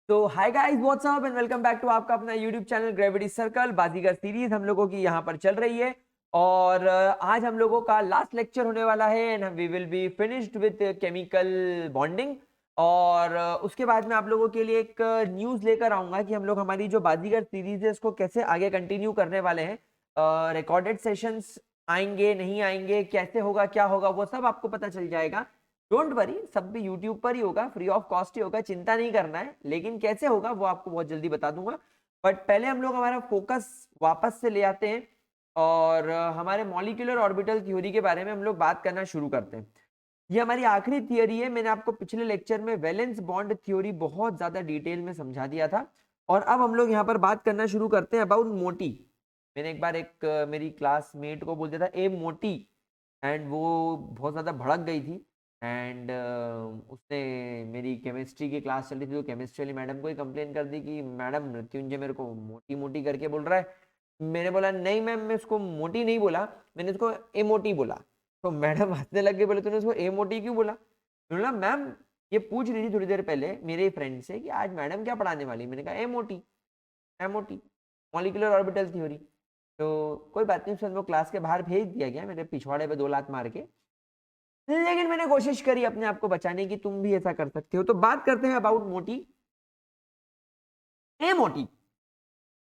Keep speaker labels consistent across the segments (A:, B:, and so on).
A: तो hi guys what's up and welcome back to आपका अपना YouTube channel Gravity Circle. Baazigar series हम लोगों की यहाँ पर चल रही है और आज हम लोगों का लास्ट लेक्चर होने वाला है and we will be finished with chemical bonding. और उसके बाद में आप लोगों के लिए एक न्यूज़ लेकर आऊंगा कि हम लोग हमारी जो बाजीगर सीरीज है उसको कैसे आगे कंटिन्यू करने वाले हैं। रिकॉर्डेड सेशंस आएंगे नहीं आएंगे, कैसे होगा क्या होगा, वो सब आपको पता चल जाएगा। डोंट वरी, सब भी यूट्यूब पर ही होगा, फ्री ऑफ कॉस्ट ही होगा, चिंता नहीं करना है। लेकिन कैसे होगा वो आपको बहुत जल्दी बता दूंगा। बट पहले हम लोग हमारा फोकस वापस से ले आते हैं और हमारे मॉलिक्यूलर ऑर्बिटल थ्योरी के बारे में हम लोग बात करना शुरू करते हैं। ये हमारी आखिरी थियरी है। मैंने आपको पिछले लेक्चर में वैलेंस बॉन्ड थ्योरी बहुत ज्यादा डिटेल में समझा दिया था और अब हम लोग यहाँ पर बात करना शुरू करते हैं अबाउट मोटी। मैंने एक बार मेरी क्लासमेट को बोल दिया था ए मोटी एंड वो बहुत ज्यादा भड़क गई थी एंड उसने मेरी केमिस्ट्री की क्लास चल रही थी तो केमिस्ट्री वाली मैडम को ही कंप्लेन कर दी कि मैडम मृत्युंजय मेरे को मोटी मोटी करके बोल रहा है। मैंने बोला नहीं मैम, मैं उसको मोटी नहीं बोला, मैंने उसको ए मोटी बोला। तो मैडम हंसने लग गए, बोले तूने उसको ए मोटी क्यों बोला। मैंने बोला मैम ये पूछ रही थी थोड़ी देर पहले मेरे फ्रेंड से कि आज मैडम क्या पढ़ाने वाली। मैंने कहा ए मोटी मॉलिक्यूलर ऑर्बिटल थ्योरी। तो कोई बात नहीं, उसको क्लास के बाहर भेज दिया गया मेरे पिछवाड़े पे 2 लात मार के। लेकिन मैंने कोशिश करी अपने आप को बचाने की, तुम भी ऐसा कर सकते हो। तो बात करते हैं अबाउट मोटी। ए मोटी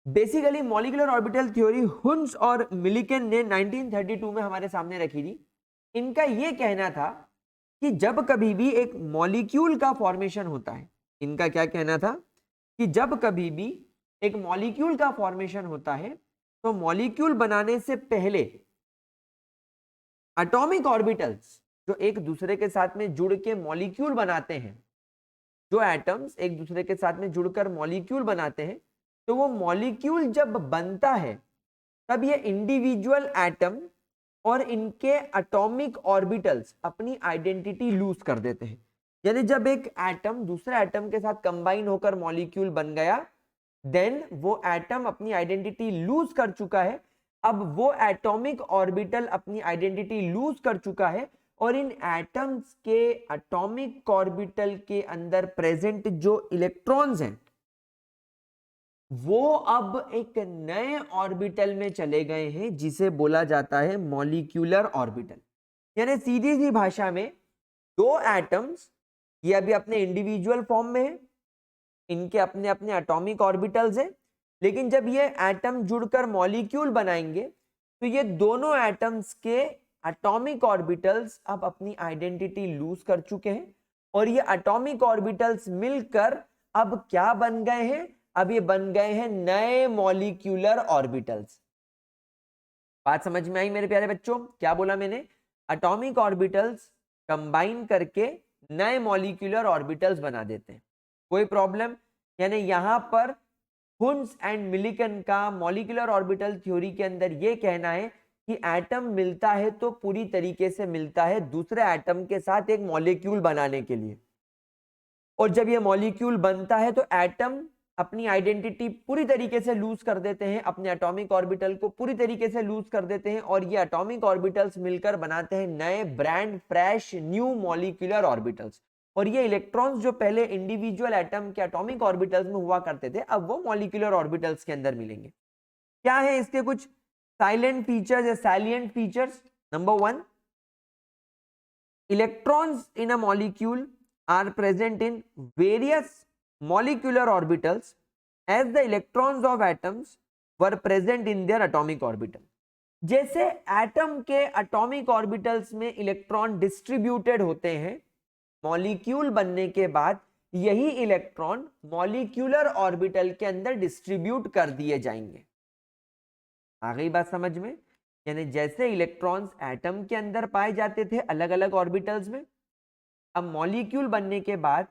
A: basically molecular orbital theory Hund's और मिलिकन ने 1932 में हमारे सामने रखी थी। इनका यह कहना था कि जब कभी भी एक मॉलिक्यूल का फॉर्मेशन होता है, इनका क्या कहना था कि जब कभी भी एक मॉलिक्यूल का फॉर्मेशन होता है तो मॉलिक्यूल बनाने से पहले एटॉमिक ऑर्बिटल्स जो एक दूसरे के साथ में जुड़ के मॉलिक्यूल बनाते हैं, जो एटम्स एक दूसरे के साथ में जुड़कर मॉलिक्यूल बनाते हैं, तो वो मॉलिक्यूल जब बनता है तब ये इंडिविजुअल एटम और इनके एटॉमिक ऑर्बिटल्स अपनी आइडेंटिटी लूज कर देते हैं। यानी जब एक एटम दूसरे एटम के साथ कंबाइन होकर मॉलिक्यूल बन गया, देन वो एटम अपनी आइडेंटिटी लूज कर चुका है। अब वो एटॉमिक ऑर्बिटल अपनी आइडेंटिटी लूज कर चुका है और इन एटम्स के एटॉमिक ऑर्बिटल के अंदर प्रेजेंट जो इलेक्ट्रॉन्स हैं वो अब एक नए ऑर्बिटल में चले गए हैं जिसे बोला जाता है मॉलिक्यूलर ऑर्बिटल। यानी सीधी सी भाषा में दो एटम्स ये अभी अपने इंडिविजुअल फॉर्म में है, इनके अपने अपने एटॉमिक ऑर्बिटल्स हैं, लेकिन जब ये एटम जुड़कर मॉलिक्यूल बनाएंगे तो ये दोनों एटम्स के एटॉमिक ऑर्बिटल्स अब अपनी आइडेंटिटी लूज कर चुके हैं और ये एटॉमिक ऑर्बिटल्स मिलकर अब क्या बन गए हैं, अब ये बन गए हैं नए मॉलिक्यूलर ऑर्बिटल्स। बात समझ में आई मेरे प्यारे बच्चों? क्या बोला मैंने? एटॉमिक ऑर्बिटल्स कंबाइन करके नए मॉलिक्यूलर ऑर्बिटल्स बना देते हैं। कोई प्रॉब्लम? यानी यहां पर हुन्स एंड मिलिकन का मॉलिक्यूलर ऑर्बिटल थ्योरी के अंदर यह कहना है कि एटम मिलता है तो पूरी तरीके से मिलता है दूसरे एटम के साथ एक मॉलिक्यूल बनाने के लिए, और जब ये मॉलिक्यूल बनता है तो एटम अपनी आइडेंटिटी पूरी तरीके से लूज कर देते हैं, अपने एटॉमिक ऑर्बिटल को पूरी तरीके से लूज कर देते हैं और ये एटॉमिक ऑर्बिटल्स मिलकर बनाते हैं नए brand fresh new molecular orbitals. और ये इलेक्ट्रॉन्स जो पहले इंडिविजुअल एटम के एटॉमिक ऑर्बिटल्स में हुआ करते थे अब वो मॉलिक्यूलर ऑर्बिटल्स के अंदर मिलेंगे। क्या है इसके कुछ साइलेंट फीचर्स या salient features? Number 1, electrons in a molecule are present in various molecular orbitals as the electrons of atoms were present in their atomic orbital। जैसे एटम के एटॉमिक ऑर्बिटल्स में इलेक्ट्रॉन डिस्ट्रीब्यूटेड होते हैं, molecule बनने के बाद यही इलेक्ट्रॉन मॉलिक्यूलर ऑर्बिटल के अंदर डिस्ट्रीब्यूट कर दिए जाएंगे। आ गई बात समझ में? यानी जैसे इलेक्ट्रॉन्स एटम के अंदर पाए जाते थे अलग अलग ऑर्बिटल्स में, अब मॉलिक्यूल बनने के बाद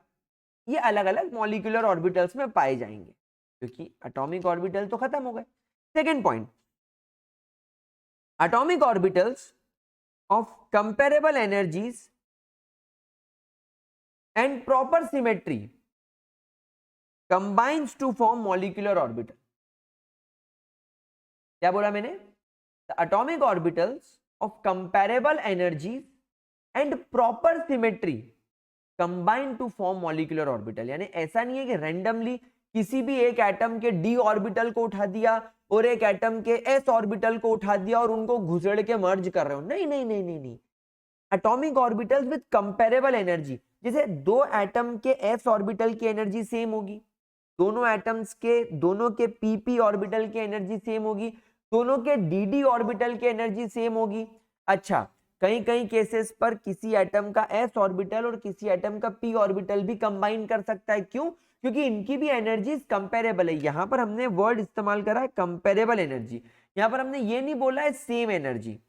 A: ये अलग अलग मॉलिक्यूलर ऑर्बिटल्स में पाए जाएंगे क्योंकि एटॉमिक ऑर्बिटल तो खत्म हो गए। Second point, atomic orbitals of comparable energies and proper symmetry combines to form molecular orbital. क्या बोला मैंने? The atomic orbitals of comparable energies and proper symmetry combine to form molecular orbital. यानी ऐसा नहीं है कि रैंडमली किसी भी एक एटम के डी ऑर्बिटल को उठा दिया और एक एटम के एस ऑर्बिटल को उठा दिया और उनको घुसेड़ के मर्ज कर रहे हो। नहीं नहीं नहीं नहीं नहीं, atomic orbitals with comparable energy. जैसे दो एटम के एस ऑर्बिटल की एनर्जी सेम होगी, दोनों एटम्स के दोनों के पीपी ऑर्बिटल की एनर्जी सेम होगी, दोनों के डीडी ऑर्बिटल की एनर्जी सेम होगी। अच्छा, कई कई केसेस पर किसी एटम का एस ऑर्बिटल और किसी एटम का पी ऑर्बिटल भी कंबाइन कर सकता है। क्यों? क्योंकि इनकी भी एनर्जीज कंपेरेबल है। यहां पर हमने वर्ड इस्तेमाल करा है कंपेरेबल एनर्जी, यहां पर हमने ये नहीं बोला है same energy.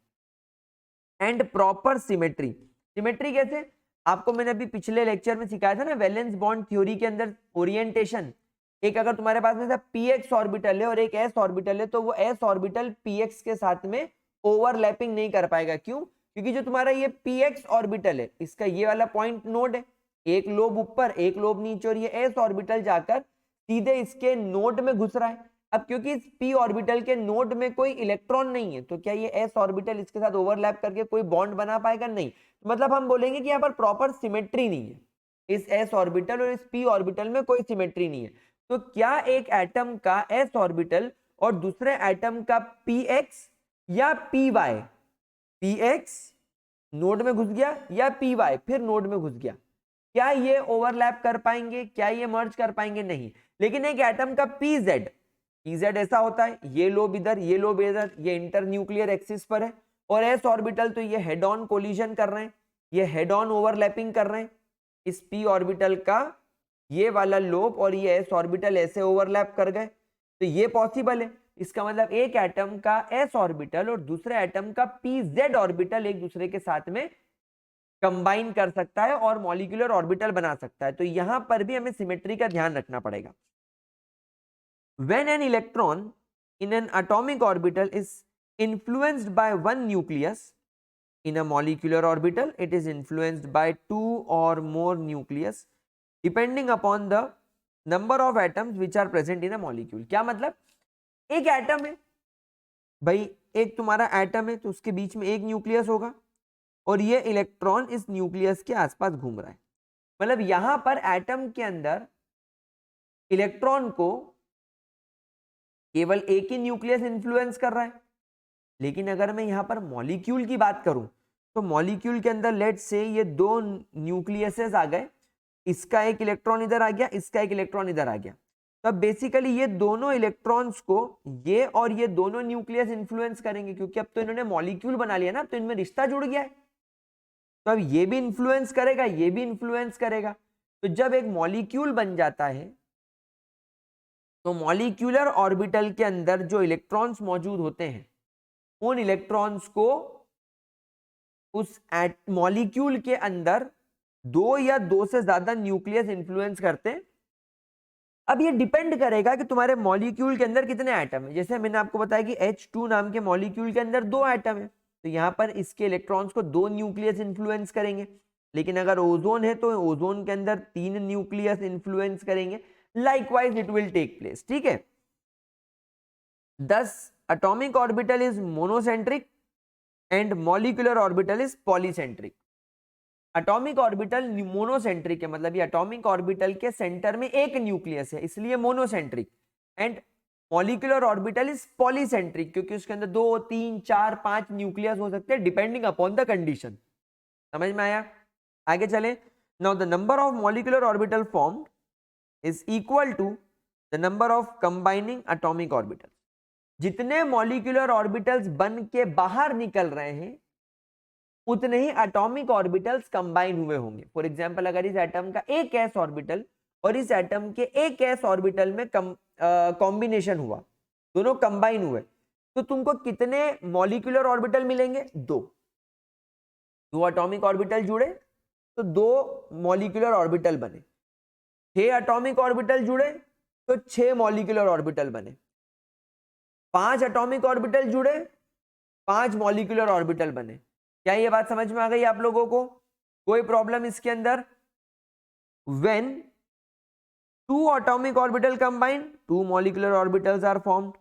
A: And proper symmetry. Symmetry कैसे? आपको मैंने अभी पिछले लेक्चर में सिखाया था ना, वैलेंस बॉन्ड थ्योरी के अंदर ओरिएंटेशन। एक अगर तुम्हारे पास में px ऑर्बिटल है और एक s ऑर्बिटल है, तो वो s ऑर्बिटल px के साथ में ओवरलैपिंग नहीं कर पाएगा। क्यों? क्योंकि जो तुम्हारा ये px ऑर्बिटल है, इसका ये वाला पॉइंट नोड है, एक लोब ऊपर एक लोब नीचे, और ये s ऑर्बिटल जाकर सीधे इसके नोड में घुस रहा है। अब क्योंकि इस p ऑर्बिटल के नोड में कोई इलेक्ट्रॉन नहीं है, तो क्या ये s ऑर्बिटल इसके साथ ओवरलैप करके कोई बॉन्ड बना पाएगा? नहीं। मतलब हम बोलेंगे कि यहाँ पर प्रॉपर सिमेट्री नहीं है, इस s ऑर्बिटल और इस p ऑर्बिटल में कोई सिमेट्री नहीं है। तो क्या एक एटम का s ऑर्बिटल और दूसरे एटम का px या py, px नोड में घुस गया या py फिर नोड में घुस गया, क्या ये ओवरलैप कर पाएंगे? क्या ये मर्ज कर पाएंगे? नहीं। लेकिन एक एटम का pz ऐसा होता है, ये लोब इधर ये लोब इधर, ये इंटर न्यूक्लियर एक्सिस पर है, और s ऑर्बिटल तो ये हेड ऑन कोलिजन कर रहे हैं, ये हेड ऑन ओवरलैपिंग कर रहे हैं। इस p ऑर्बिटल का ये वाला लोब और ये s ऑर्बिटल ऐसे ओवरलैप कर गए, तो ये पॉसिबल है। इसका मतलब एक एटम का s ऑर्बिटल और दूसरे एटम का pz ऑर्बिटल एक दूसरे के साथ में कंबाइन कर सकता है और मॉलिक्यूलर ऑर्बिटल बना सकता है। तो यहां पर भी हमें सिमेट्री का ध्यान रखना पड़ेगा। When an electron in an atomic orbital is influenced by one nucleus, in a molecular orbital it is influenced by two or more nucleus depending upon the number of atoms which are present in a molecule। क्या मतलब? एक atom है भाई, एक तुम्हारा atom है तो उसके बीच में एक न्यूक्लियस होगा और ये इलेक्ट्रॉन इस न्यूक्लियस के आसपास घूम रहा है। मतलब यहां पर एटम के अंदर इलेक्ट्रॉन को केवल एक ही न्यूक्लियस इन्फ्लुएंस कर रहा है। लेकिन अगर मैं यहां पर मॉलिक्यूल की बात करूं तो मॉलिक्यूल के अंदर लेट्स से ये दो न्यूक्लियसेस आ गए, इसका एक इलेक्ट्रॉन इधर आ गया, इसका एक इलेक्ट्रॉन इधर आ गया। तो अब बेसिकली ये दोनों इलेक्ट्रॉन्स को ये और ये दोनों न्यूक्लियस इन्फ्लुएंस करेंगे, क्योंकि अब तो इन्होंने मॉलिक्यूल बना लिया ना, तो इनमें रिश्ता जुड़ गया है। तो अब ये भी इन्फ्लुएंस करेगा, ये भी इन्फ्लुएंस करेगा। तो जब एक मॉलिक्यूल बन जाता है तो मॉलिक्यूलर ऑर्बिटल के अंदर जो इलेक्ट्रॉन्स मौजूद होते हैं, उन इलेक्ट्रॉन्स को उस मॉलिक्यूल के अंदर दो या दो से ज्यादा न्यूक्लियस इन्फ्लुएंस करते हैं। अब ये डिपेंड करेगा कि तुम्हारे मॉलिक्यूल के अंदर कितने एटम है। जैसे मैंने आपको बताया कि H2 नाम के मॉलिक्यूल के अंदर दो एटम है, तो यहां पर इसके इलेक्ट्रॉन्स को दो न्यूक्लियस इन्फ्लुएंस करेंगे। लेकिन अगर ओजोन है तो ओजोन के अंदर तीन न्यूक्लियस इन्फ्लुएंस करेंगे। Likewise it will take place। ठीक है। Thus atomic orbital is monocentric and molecular orbital is polycentric। Atomic orbital monocentric है, मतलब ये एटॉमिक ऑर्बिटल के सेंटर में एक न्यूक्लियस है, इसलिए monocentric. And molecular orbital is polycentric, क्योंकि उसके अंदर 2, 3, 4, 5 न्यूक्लियस हो सकते हैं डिपेंडिंग अपॉन द कंडीशन। समझ में आया? आगे चले। Now the number of molecular orbital formed is equal to the number of combining atomic orbitals। जितने मॉलिक्यूलर ऑर्बिटल्स बन के बाहर निकल रहे हैं उतने ही एटॉमिक ऑर्बिटल्स कंबाइन हुए होंगे। फॉर एग्जांपल, अगर इस एटम का एक s ऑर्बिटल और इस एटम के एक s ऑर्बिटल में कॉम्बिनेशन हुआ, दोनों कंबाइन हुए, तो तुमको कितने मॉलिक्यूलर ऑर्बिटल मिलेंगे? दो एटॉमिक ऑर्बिटल जुड़े तो दो मॉलिक्यूलर ऑर्बिटल बने, 6 एटॉमिक ऑर्बिटल जुड़े तो 6 मॉलिक्यूलर ऑर्बिटल बने, 5 एटॉमिक ऑर्बिटल जुड़े 5 मॉलिक्यूलर ऑर्बिटल बने। क्या ये बात समझ में आ गई आप लोगों को? कोई प्रॉब्लम इसके अंदर? When 2 atomic orbital combine, 2 molecular orbitals are formed।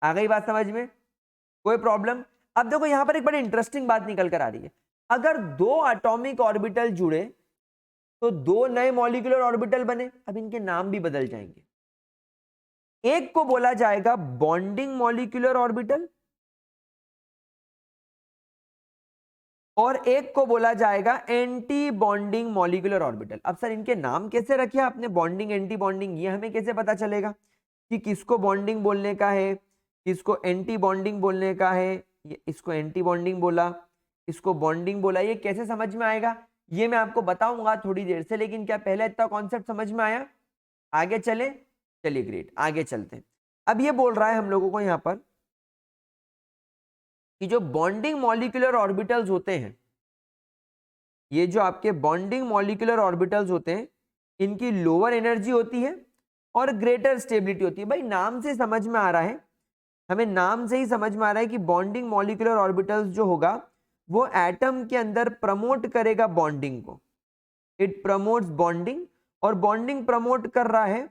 A: आ गई बात समझ में? कोई प्रॉब्लम? अब देखो यहां पर एक बड़ी इंटरेस्टिंग बात निकल कर आ रही है। अगर 2 एटॉमिक ऑर्बिटल जुड़े तो दो नए मॉलिक्यूलर ऑर्बिटल बने। अब इनके नाम भी बदल जाएंगे, एक को बोला जाएगा बॉन्डिंग मॉलिक्यूलर ऑर्बिटल और एक को बोला जाएगा एंटी बॉन्डिंग मॉलिक्यूलर ऑर्बिटल। अब सर इनके नाम कैसे रखे आपने, बॉन्डिंग एंटी बॉन्डिंग, ये हमें कैसे पता चलेगा कि किसको बॉन्डिंग बोलने का है, किसको एंटी बॉन्डिंग बोलने का है। ये इसको एंटी बॉन्डिंग बोला, इसको बॉन्डिंग बोला, ये कैसे समझ में आएगा, ये मैं आपको बताऊंगा थोड़ी देर से। लेकिन क्या पहले इतना कॉन्सेप्ट समझ में आया? आगे चले, चलिए ग्रेट, आगे चलते हैं। अब ये बोल रहा है हम लोगों को यहाँ पर कि जो बॉन्डिंग मॉलिक्यूलर ऑर्बिटल्स होते हैं, ये जो आपके बॉन्डिंग मॉलिक्यूलर ऑर्बिटल्स होते हैं, इनकी लोअर एनर्जी होती है और ग्रेटर स्टेबिलिटी होती है। भाई नाम से समझ में आ रहा है, हमें नाम से ही समझ में आ रहा है कि बॉन्डिंग मॉलिक्यूलर ऑर्बिटल्स जो होगा वो एटम के अंदर प्रमोट करेगा बॉन्डिंग को, इट प्रमोट्स बॉन्डिंग, और बॉन्डिंग प्रमोट कर रहा है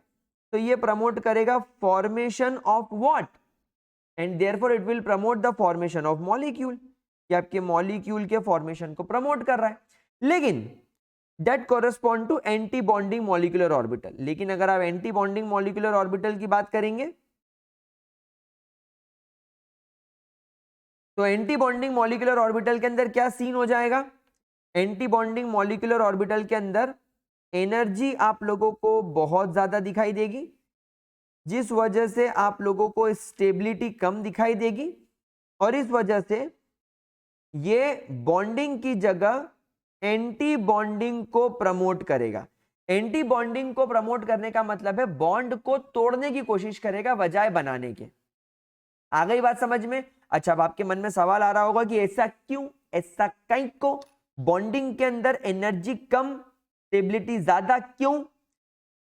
A: तो ये प्रमोट करेगा formation of what, and therefore it will promote the formation of molecule, कि आपके मॉलिक्यूल के फॉर्मेशन को प्रमोट कर रहा है। लेकिन that correspond to anti bonding molecular orbital. लेकिन अगर आप एंटी बॉन्डिंग मॉलिक्यूलर ऑर्बिटल की बात करेंगे तो एंटी बॉन्डिंग मॉलिक्यूलर ऑर्बिटल के अंदर क्या सीन हो जाएगा, एंटी बॉन्डिंग मॉलिक्यूलर ऑर्बिटल के अंदर एनर्जी आप लोगों को बहुत ज्यादा दिखाई देगी, जिस वजह से आप लोगों को स्टेबिलिटी कम दिखाई देगी, और इस वजह से ये बॉन्डिंग की जगह एंटी बॉन्डिंग को प्रमोट करेगा। एंटी बॉन्डिंग को प्रमोट करने का मतलब है बॉन्ड को तोड़ने की कोशिश करेगा बजाय बनाने के। आ गई बात समझ में? अच्छा, अब आपके मन में सवाल आ रहा होगा कि ऐसा क्यों, ऐसा कहीं को, बॉन्डिंग के अंदर एनर्जी कम स्टेबिलिटी ज्यादा क्यों,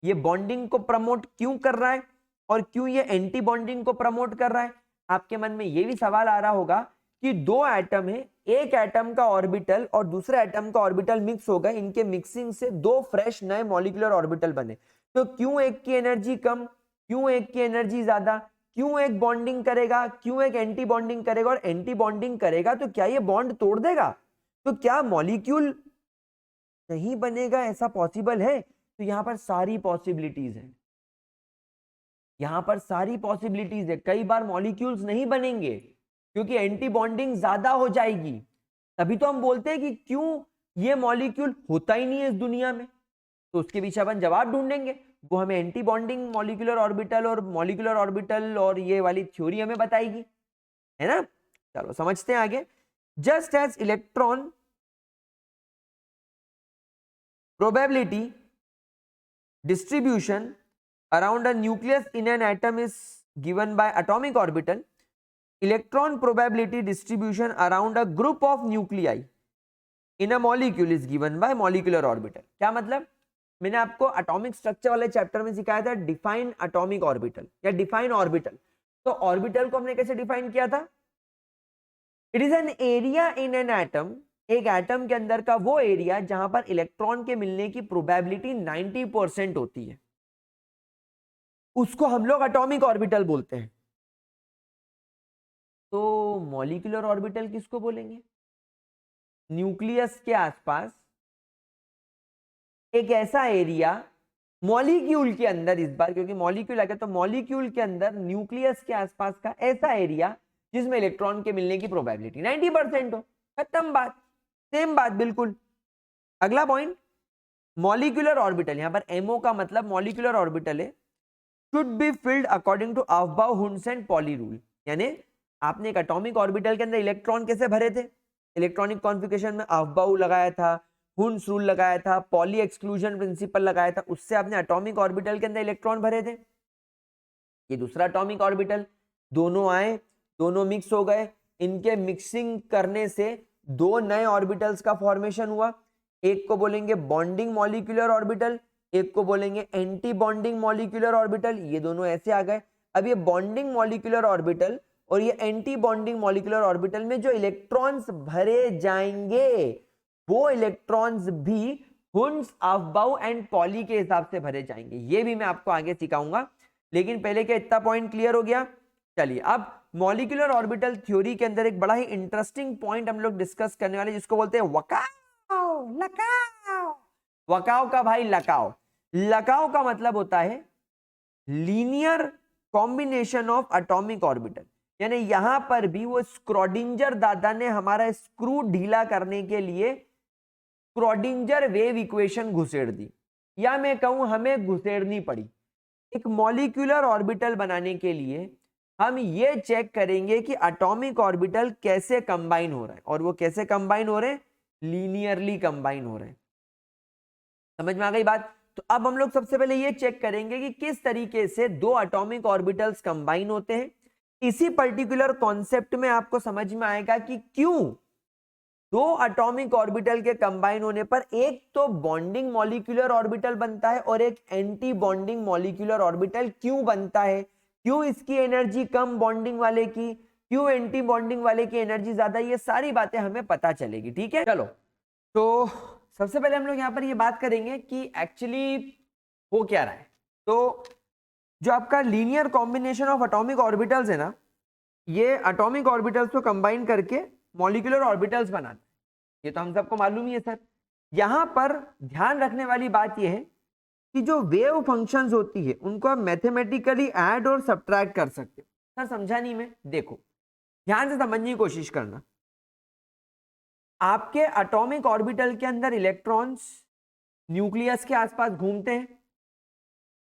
A: ये बॉन्डिंग को प्रमोट क्यों कर रहा है और क्यों ये एंटी बॉन्डिंग को प्रमोट कर रहा है? आपके मन में ये भी सवाल आ रहा होगा कि दो एटम है, एक एटम का ऑर्बिटल और दूसरे एटम का ऑर्बिटल मिक्स हो गए, इनके मिक्सिंग से दो फ्रेश नए मॉलिक्यूलर ऑर्बिटल बने, तो क्यों एक की एनर्जी कम, क्यों एक की एनर्जी ज्यादा, क्यों एक बॉन्डिंग करेगा, क्यों एक एंटी बॉन्डिंग करेगा, और एंटी बॉन्डिंग करेगा तो क्या ये बॉन्ड तोड़ देगा, तो क्या मॉलिक्यूल नहीं बनेगा, ऐसा पॉसिबल है? तो यहां पर सारी पॉसिबिलिटीज है, यहां पर सारी पॉसिबिलिटीज है। कई बार मॉलिक्यूल्स नहीं बनेंगे क्योंकि एंटी बॉन्डिंग ज्यादा हो जाएगी, तभी तो हम बोलते हैं कि क्यों ये मॉलिक्यूल होता ही नहीं है इस दुनिया में, तो उसके पीछे अपन जवाब ढूंढेंगे, वो हमें एंटी बॉन्डिंग मॉलिक्यूलर ऑर्बिटल और ये वाली थ्योरी हमें बताएगी, है ना। चलो समझते हैं आगे। Just as electron probability distribution around a nucleus in an atom is given by atomic orbital, electron probability distribution around a group of nuclei in a molecule is given by molecular orbital। क्या मतलब? मैंने आपको atomic structure वाले chapter में सिखाया था define atomic orbital या define orbital. तो ऑर्बिटल को हमने कैसे डिफाइन किया था? It is an area in an atom, एक एटम के अंदर का वो एरिया जहां पर इलेक्ट्रॉन के मिलने की प्रोबेबिलिटी 90% होती है, उसको हम लोग एटॉमिक ऑर्बिटल बोलते हैं। तो मॉलिक्यूलर ऑर्बिटल किसको बोलेंगे? न्यूक्लियस के आसपास एक ऐसा एरिया मॉलिक्यूल के अंदर, इस बार क्योंकि मॉलिक्यूल आ गया तो मॉलिक्यूल के अंदर न्यूक्लियस के आसपास का ऐसा एरिया जिसमें इलेक्ट्रॉन के मिलने की प्रोबेबिलिटी 90% हो। खत्म बात, सेम बात बिल्कुल। अगला पॉइंट, मॉलिक्यूलर ऑर्बिटल, यहां पर एमओ का मतलब मॉलिक्यूलर ऑर्बिटल है, should be filled according to aufbau Hund's and Pauli rule. यानी आपने एक एटॉमिक ऑर्बिटल के अंदर इलेक्ट्रॉन कैसे भरे थे? इलेक्ट्रॉनिक कॉन्फ़िगरेशन में अफबाउ लगाया था, हुंस रूल लगाया था, पॉली एक्सक्लूजन प्रिंसिपल लगाया था, उससे आपने एटॉमिक ऑर्बिटल के अंदर इलेक्ट्रॉन भरे थे। ये दूसरा एटॉमिक ऑर्बिटल, दोनों आए, दोनों मिक्स हो गए, इनके मिक्सिंग करने से दो नए ऑर्बिटल्स का फॉर्मेशन हुआ, एक को बोलेंगे बॉन्डिंग मॉलिक्यूलर ऑर्बिटल, एक को बोलेंगे एंटी बॉन्डिंग मॉलिक्यूलर ऑर्बिटल। ये दोनों ऐसे आ गए। अब ये बॉन्डिंग मॉलिक्यूलर ऑर्बिटल और ये एंटी बॉन्डिंग मॉलिक्यूलर ऑर्बिटल में जो इलेक्ट्रॉन्स भरे जाएंगे वो इलेक्ट्रॉन्स भी हुंस, अफबाउ एंड पॉली के हिसाब से भरे जाएंगे। ये भी मैं आपको आगे सिखाऊंगा, लेकिन पहले क्या इतना पॉइंट क्लियर हो गया? चलिए अब मॉलिक्यूलर ऑर्बिटल थ्योरी के अंदर एक बड़ा ही इंटरेस्टिंग पॉइंट हम लोग डिस्कस करने वाले, जिसको बोलते हैं वकाओ लकाओ। वकाओ का भाई लकाओ, लकाओ का मतलब होता है linear combination of atomic orbital, यानी यहां पर भी वो स्क्रोडिंजर दादा ने हमारा स्क्रू ढीला करने के लिए स्क्रोडिंजर वेव इक्वेशन घुसेड़ दी, या मैं कहूं हमें घुसेड़नी पड़ी। एक मॉलिक्यूलर ऑर्बिटल बनाने के लिए हम ये चेक करेंगे कि एटॉमिक ऑर्बिटल कैसे कंबाइन हो रहा है, और वो कैसे कंबाइन हो रहे हैं, लीनियरली कंबाइन हो रहे हैं। समझ में आ गई बात? तो अब हम लोग सबसे पहले ये चेक करेंगे कि किस तरीके से दो एटॉमिक ऑर्बिटल्स कंबाइन होते हैं। इसी पर्टिकुलर कॉन्सेप्ट में आपको समझ में आएगा कि क्यों दो एटॉमिक ऑर्बिटल के कंबाइन होने पर एक तो बॉन्डिंग मॉलिक्यूलर ऑर्बिटल बनता है और एक एंटी बॉन्डिंग मॉलिक्यूलर ऑर्बिटल क्यों बनता है, क्यों इसकी एनर्जी कम बॉन्डिंग वाले की, क्यों एंटी बॉन्डिंग वाले की एनर्जी ज्यादा, ये सारी बातें हमें पता चलेगी। ठीक है, चलो तो सबसे पहले हम लोग यहाँ पर ये बात करेंगे कि एक्चुअली हो क्या रहा है। तो जो आपका linear combination of atomic orbitals है ना, ये एटॉमिक ऑर्बिटल्स को कंबाइन करके मॉलिक्यूलर ऑर्बिटल्स बनाते हैं, ये तो हम सबको मालूम ही है सर। यहां पर ध्यान रखने वाली बात यह है कि जो वेव फंक्शंस होती है उनको आप मैथमेटिकली ऐड और सब्ट्रैक्ट कर सकते हो। सर समझा नहीं मैं, देखो ध्यान से समझने की कोशिश करना। आपके एटॉमिक ऑर्बिटल के अंदर इलेक्ट्रॉन्स न्यूक्लियस के आसपास घूमते हैं,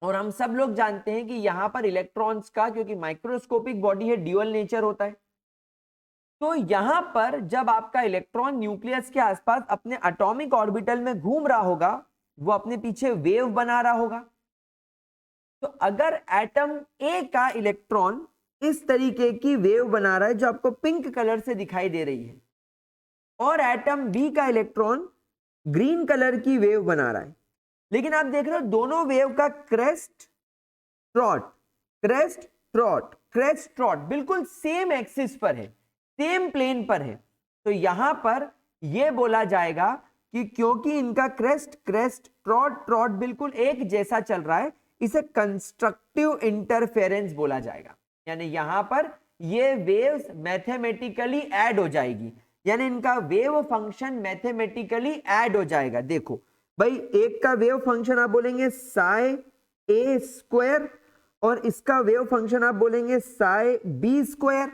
A: और हम सब लोग जानते हैं कि यहां पर इलेक्ट्रॉन्स का, क्योंकि माइक्रोस्कोपिक बॉडी है, ड्यूअल नेचर होता है। तो यहां पर जब आपका इलेक्ट्रॉन न्यूक्लियस के आसपास अपने एटॉमिक ऑर्बिटल में घूम रहा होगा, वो अपने पीछे वेव बना रहा होगा। तो अगर एटम ए का इलेक्ट्रॉन इस तरीके की वेव बना रहा है जो आपको पिंक कलर से दिखाई दे रही है, और एटम बी का इलेक्ट्रॉन ग्रीन कलर की वेव बना रहा है, लेकिन आप देख रहे हो दोनों वेव का crest trout, crest trout, crest trout बिल्कुल सेम एक्सिस पर है, सेम प्लेन पर है। तो यहां पर यह बोला जाएगा कि क्योंकि इनका क्रेस्ट, क्रेस्ट, ट्रॉट, ट्रॉट बिल्कुल एक जैसा चल रहा है, इसे कंस्ट्रक्टिव इंटरफेरेंस बोला जाएगा। यानी यहां पर ये वेव्स मैथमेटिकली ऐड हो जाएगी, यानी इनका वेव फंक्शन मैथमेटिकली ऐड हो जाएगा। देखो भाई, एक का वेव फंक्शन आप बोलेंगे साई ए स्क्वायर, और इसका वेव फंक्शन आप बोलेंगे psi B square.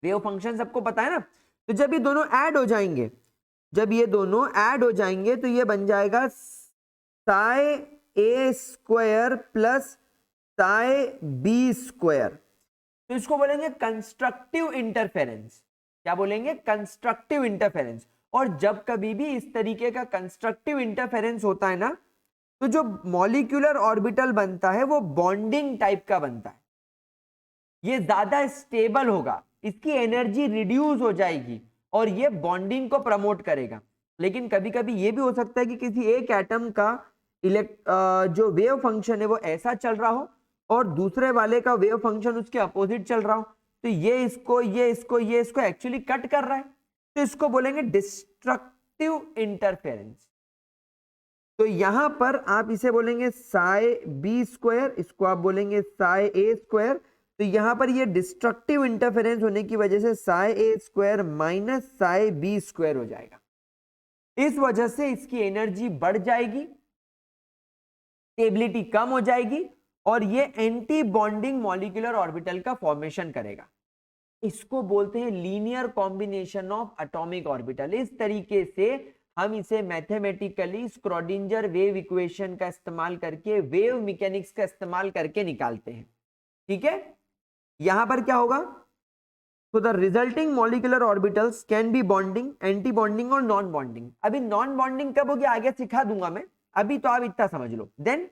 A: Wave function सबको पता है ना। तो जब ये दोनों ऐड हो जाएंगे, जब ये दोनों ऐड हो जाएंगे तो ये बन जाएगा psi A square plus psi B square. तो इसको बोलेंगे कंस्ट्रक्टिव इंटरफेरेंस। क्या बोलेंगे? Constructive interference. और जब कभी भी इस तरीके का कंस्ट्रक्टिव इंटरफेरेंस होता है ना, तो जो मॉलिक्यूलर ऑर्बिटल बनता है वो बॉन्डिंग टाइप का बनता है, ये ज्यादा स्टेबल होगा, इसकी एनर्जी रिड्यूस हो जाएगी और ये बॉन्डिंग को प्रमोट करेगा। लेकिन कभी कभी ये भी हो सकता है कि किसी एक एटम का जो वेव फंक्शन है वो ऐसा चल रहा हो और दूसरे वाले का वेव फंक्शन उसके अपोजिट चल रहा हो, तो ये इसको एक्चुअली कट कर रहा है, तो इसको बोलेंगे डिस्ट्रक्टिव इंटरफेरेंस। तो यहां पर आप इसे बोलेंगे साई बी स्क्वायर, इसको आप बोलेंगे साई ए स्क्वायर। तो यहां पर ये डिस्ट्रक्टिव इंटरफेरेंस होने की वजह से psi A square minus psi B square हो जाएगा। इस वजह से इसकी एनर्जी बढ़ जाएगी, स्टेबिलिटी कम हो जाएगी, और ये एंटी बॉन्डिंग मॉलिक्यूलर ऑर्बिटल का फॉर्मेशन करेगा। इसको बोलते हैं linear combination of atomic orbital. इस तरीके से हम इसे मैथमेटिकली स्क्रोडिंजर वेव इक्वेशन का इस्तेमाल करके, वेव मैकेनिक्स का इस्तेमाल करके निकालते हैं। ठीक है, यहां पर क्या होगा? तो the resulting molecular orbitals can be bonding, anti bonding और नॉन बॉन्डिंग। अभी नॉन बॉन्डिंग कब होगी आगे सिखा दूंगा मैं, अभी तो आप इतना समझ लो। देन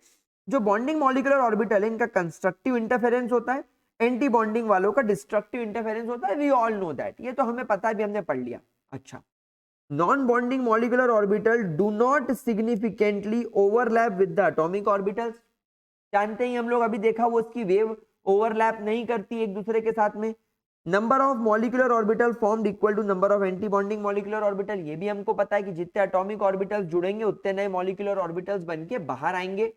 A: जो बॉन्डिंग मॉलिक्यूलर ऑर्बिटल है इनका कंस्ट्रक्टिव इंटरफेरेंस होता है, एंटी बॉन्डिंग वालों का डिस्ट्रक्टिव इंटरफेरेंस होता है। वी ऑल नो दैट, ये तो हमें पता है, भी हमने पढ़ लिया। अच्छा, non bonding molecular orbital do not significantly overlap with the atomic orbitals. जानते ही हम लोग, अभी देखा वो उसकी वेव ओवरलैप नहीं करती एक दूसरे के साथ में। Number of molecular orbital formed equal to number of anti bonding molecular orbital. ये भी हमको पता है कि जितने एटॉमिक ऑर्बिटल्स जुड़ेंगे उतने नए मॉलिक्यूलर ऑर्बिटल्स बनके बाहर आएंगे।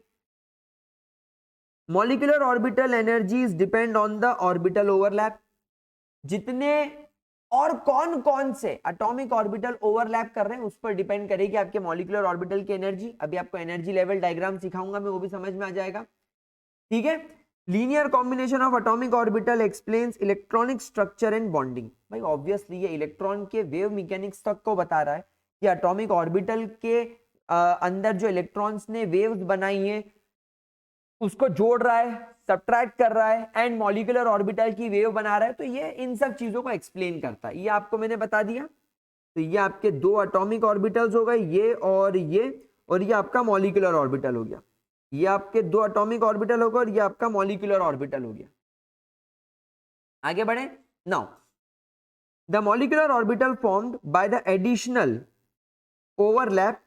A: Molecular orbital energies depend on the orbital overlap. जितने और कौन कौन से एटॉमिक ऑर्बिटल ओवरलैप कर रहे हैं उस पर डिपेंड करेगी आपके मॉलिक्यूलर ऑर्बिटल की एनर्जी। अभी आपको एनर्जी लेवल डायग्राम सिखाऊंगा मैं, वो भी समझ में आ जाएगा। ठीक है, linear combination of atomic orbital explains electronic structure and bonding. भाई ऑब्वियसली ये इलेक्ट्रॉन के वेव मैकेनिक्स तक को बता रहा है कि एटॉमिक ऑर्बिटल के अंदर जो इलेक्ट्रॉन्स ने वेव्स बनाई हैं उसको जोड़ रहा है, सब्ट्रैक्ट कर रहा है एंड मॉलिक्यूलर ऑर्बिटल की वेव बना रहा है। तो ये इन सब चीजों को एक्सप्लेन करता है। ये आपको मैंने बता दिया। तो ये आपके दो एटॉमिक ऑर्बिटल्स हो गए, ये, और ये आपका मॉलिक्यूलर ऑर्बिटल हो गया। ये आपके दो एटॉमिक ऑर्बिटल हो गए और ये आपका मॉलिक्यूलर ऑर्बिटल हो गया। आगे बढ़े। Now the molecular orbital formed by the additional overlap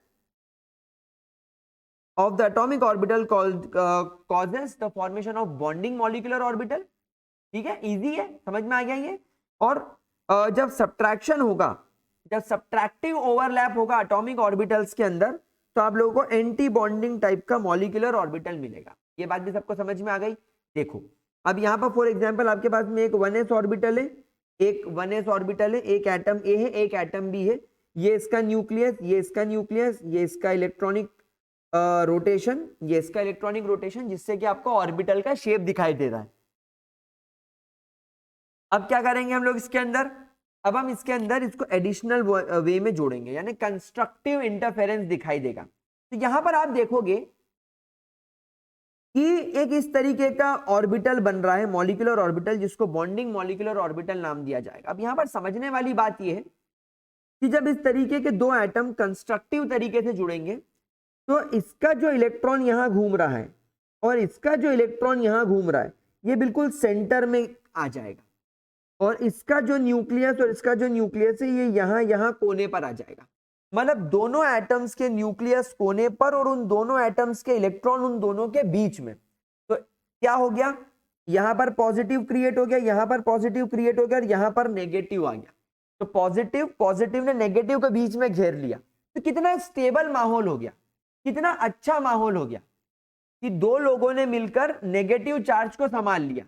A: of the atomic orbital causes the formation of bonding molecular orbital। ठीक है, इजी है, समझ में आ गया ये। और जब सब्ट्रैक्शन होगा, जब सब्ट्रैक्टिव ओवरलैप होगा एटॉमिक ऑर्बिटल्स के अंदर, तो आप लोगों को एंटी बॉन्डिंग टाइप का मॉलिक्यूलर ऑर्बिटल मिलेगा। ये बात भी सबको समझ में आ गई। देखो अब यहाँ पर फॉर एग्जांपल आपके पास में एक 1s ऑर्बिटल है, एक 1s ऑर्बिटल है, एक एटम ए है, एक एटम बी है। ये इसका न्यूक्लियस, ये इसका न्यूक्लियस, ये इसका इलेक्ट्रॉनिक रोटेशन, ये इसका इलेक्ट्रॉनिक रोटेशन, जिससे कि आपको ऑर्बिटल का शेप दिखाई दे रहा है। अब क्या करेंगे हम लोग इसके अंदर, अब हम इसके अंदर इसको एडिशनल वे में जोड़ेंगे, यानी कंस्ट्रक्टिव इंटरफेरेंस दिखाई देगा। तो यहां पर आप देखोगे कि एक इस तरीके का ऑर्बिटल बन रहा है, मॉलिक्यूलर ऑर्बिटल, जिसको बॉन्डिंग मॉलिक्यूलर ऑर्बिटल नाम दिया जाएगा। अब यहां पर समझने वाली बात यह है कि जब इस तरीके के दो एटम कंस्ट्रक्टिव तरीके से जुड़ेंगे तो इसका जो इलेक्ट्रॉन यहां घूम रहा है और इसका जो इलेक्ट्रॉन यहां घूम रहा है, ये बिल्कुल सेंटर में आ जाएगा, और इसका जो न्यूक्लियस और इसका जो न्यूक्लियस है ये यहां कोने पर आ जाएगा। मतलब दोनों एटम्स के न्यूक्लियस कोने पर और उन दोनों एटम्स के इलेक्ट्रॉन उन दोनों के बीच में। तो क्या हो गया, यहां पर पॉजिटिव क्रिएट हो गया, यहां पर पॉजिटिव क्रिएट हो गया, और यहां पर नेगेटिव आ गया। तो पॉजिटिव ने नेगेटिव के बीच में घेर लिया। तो कितना स्टेबल माहौल हो गया, कितना अच्छा माहौल हो गया कि दो लोगों ने मिलकर नेगेटिव चार्ज को संभाल लिया।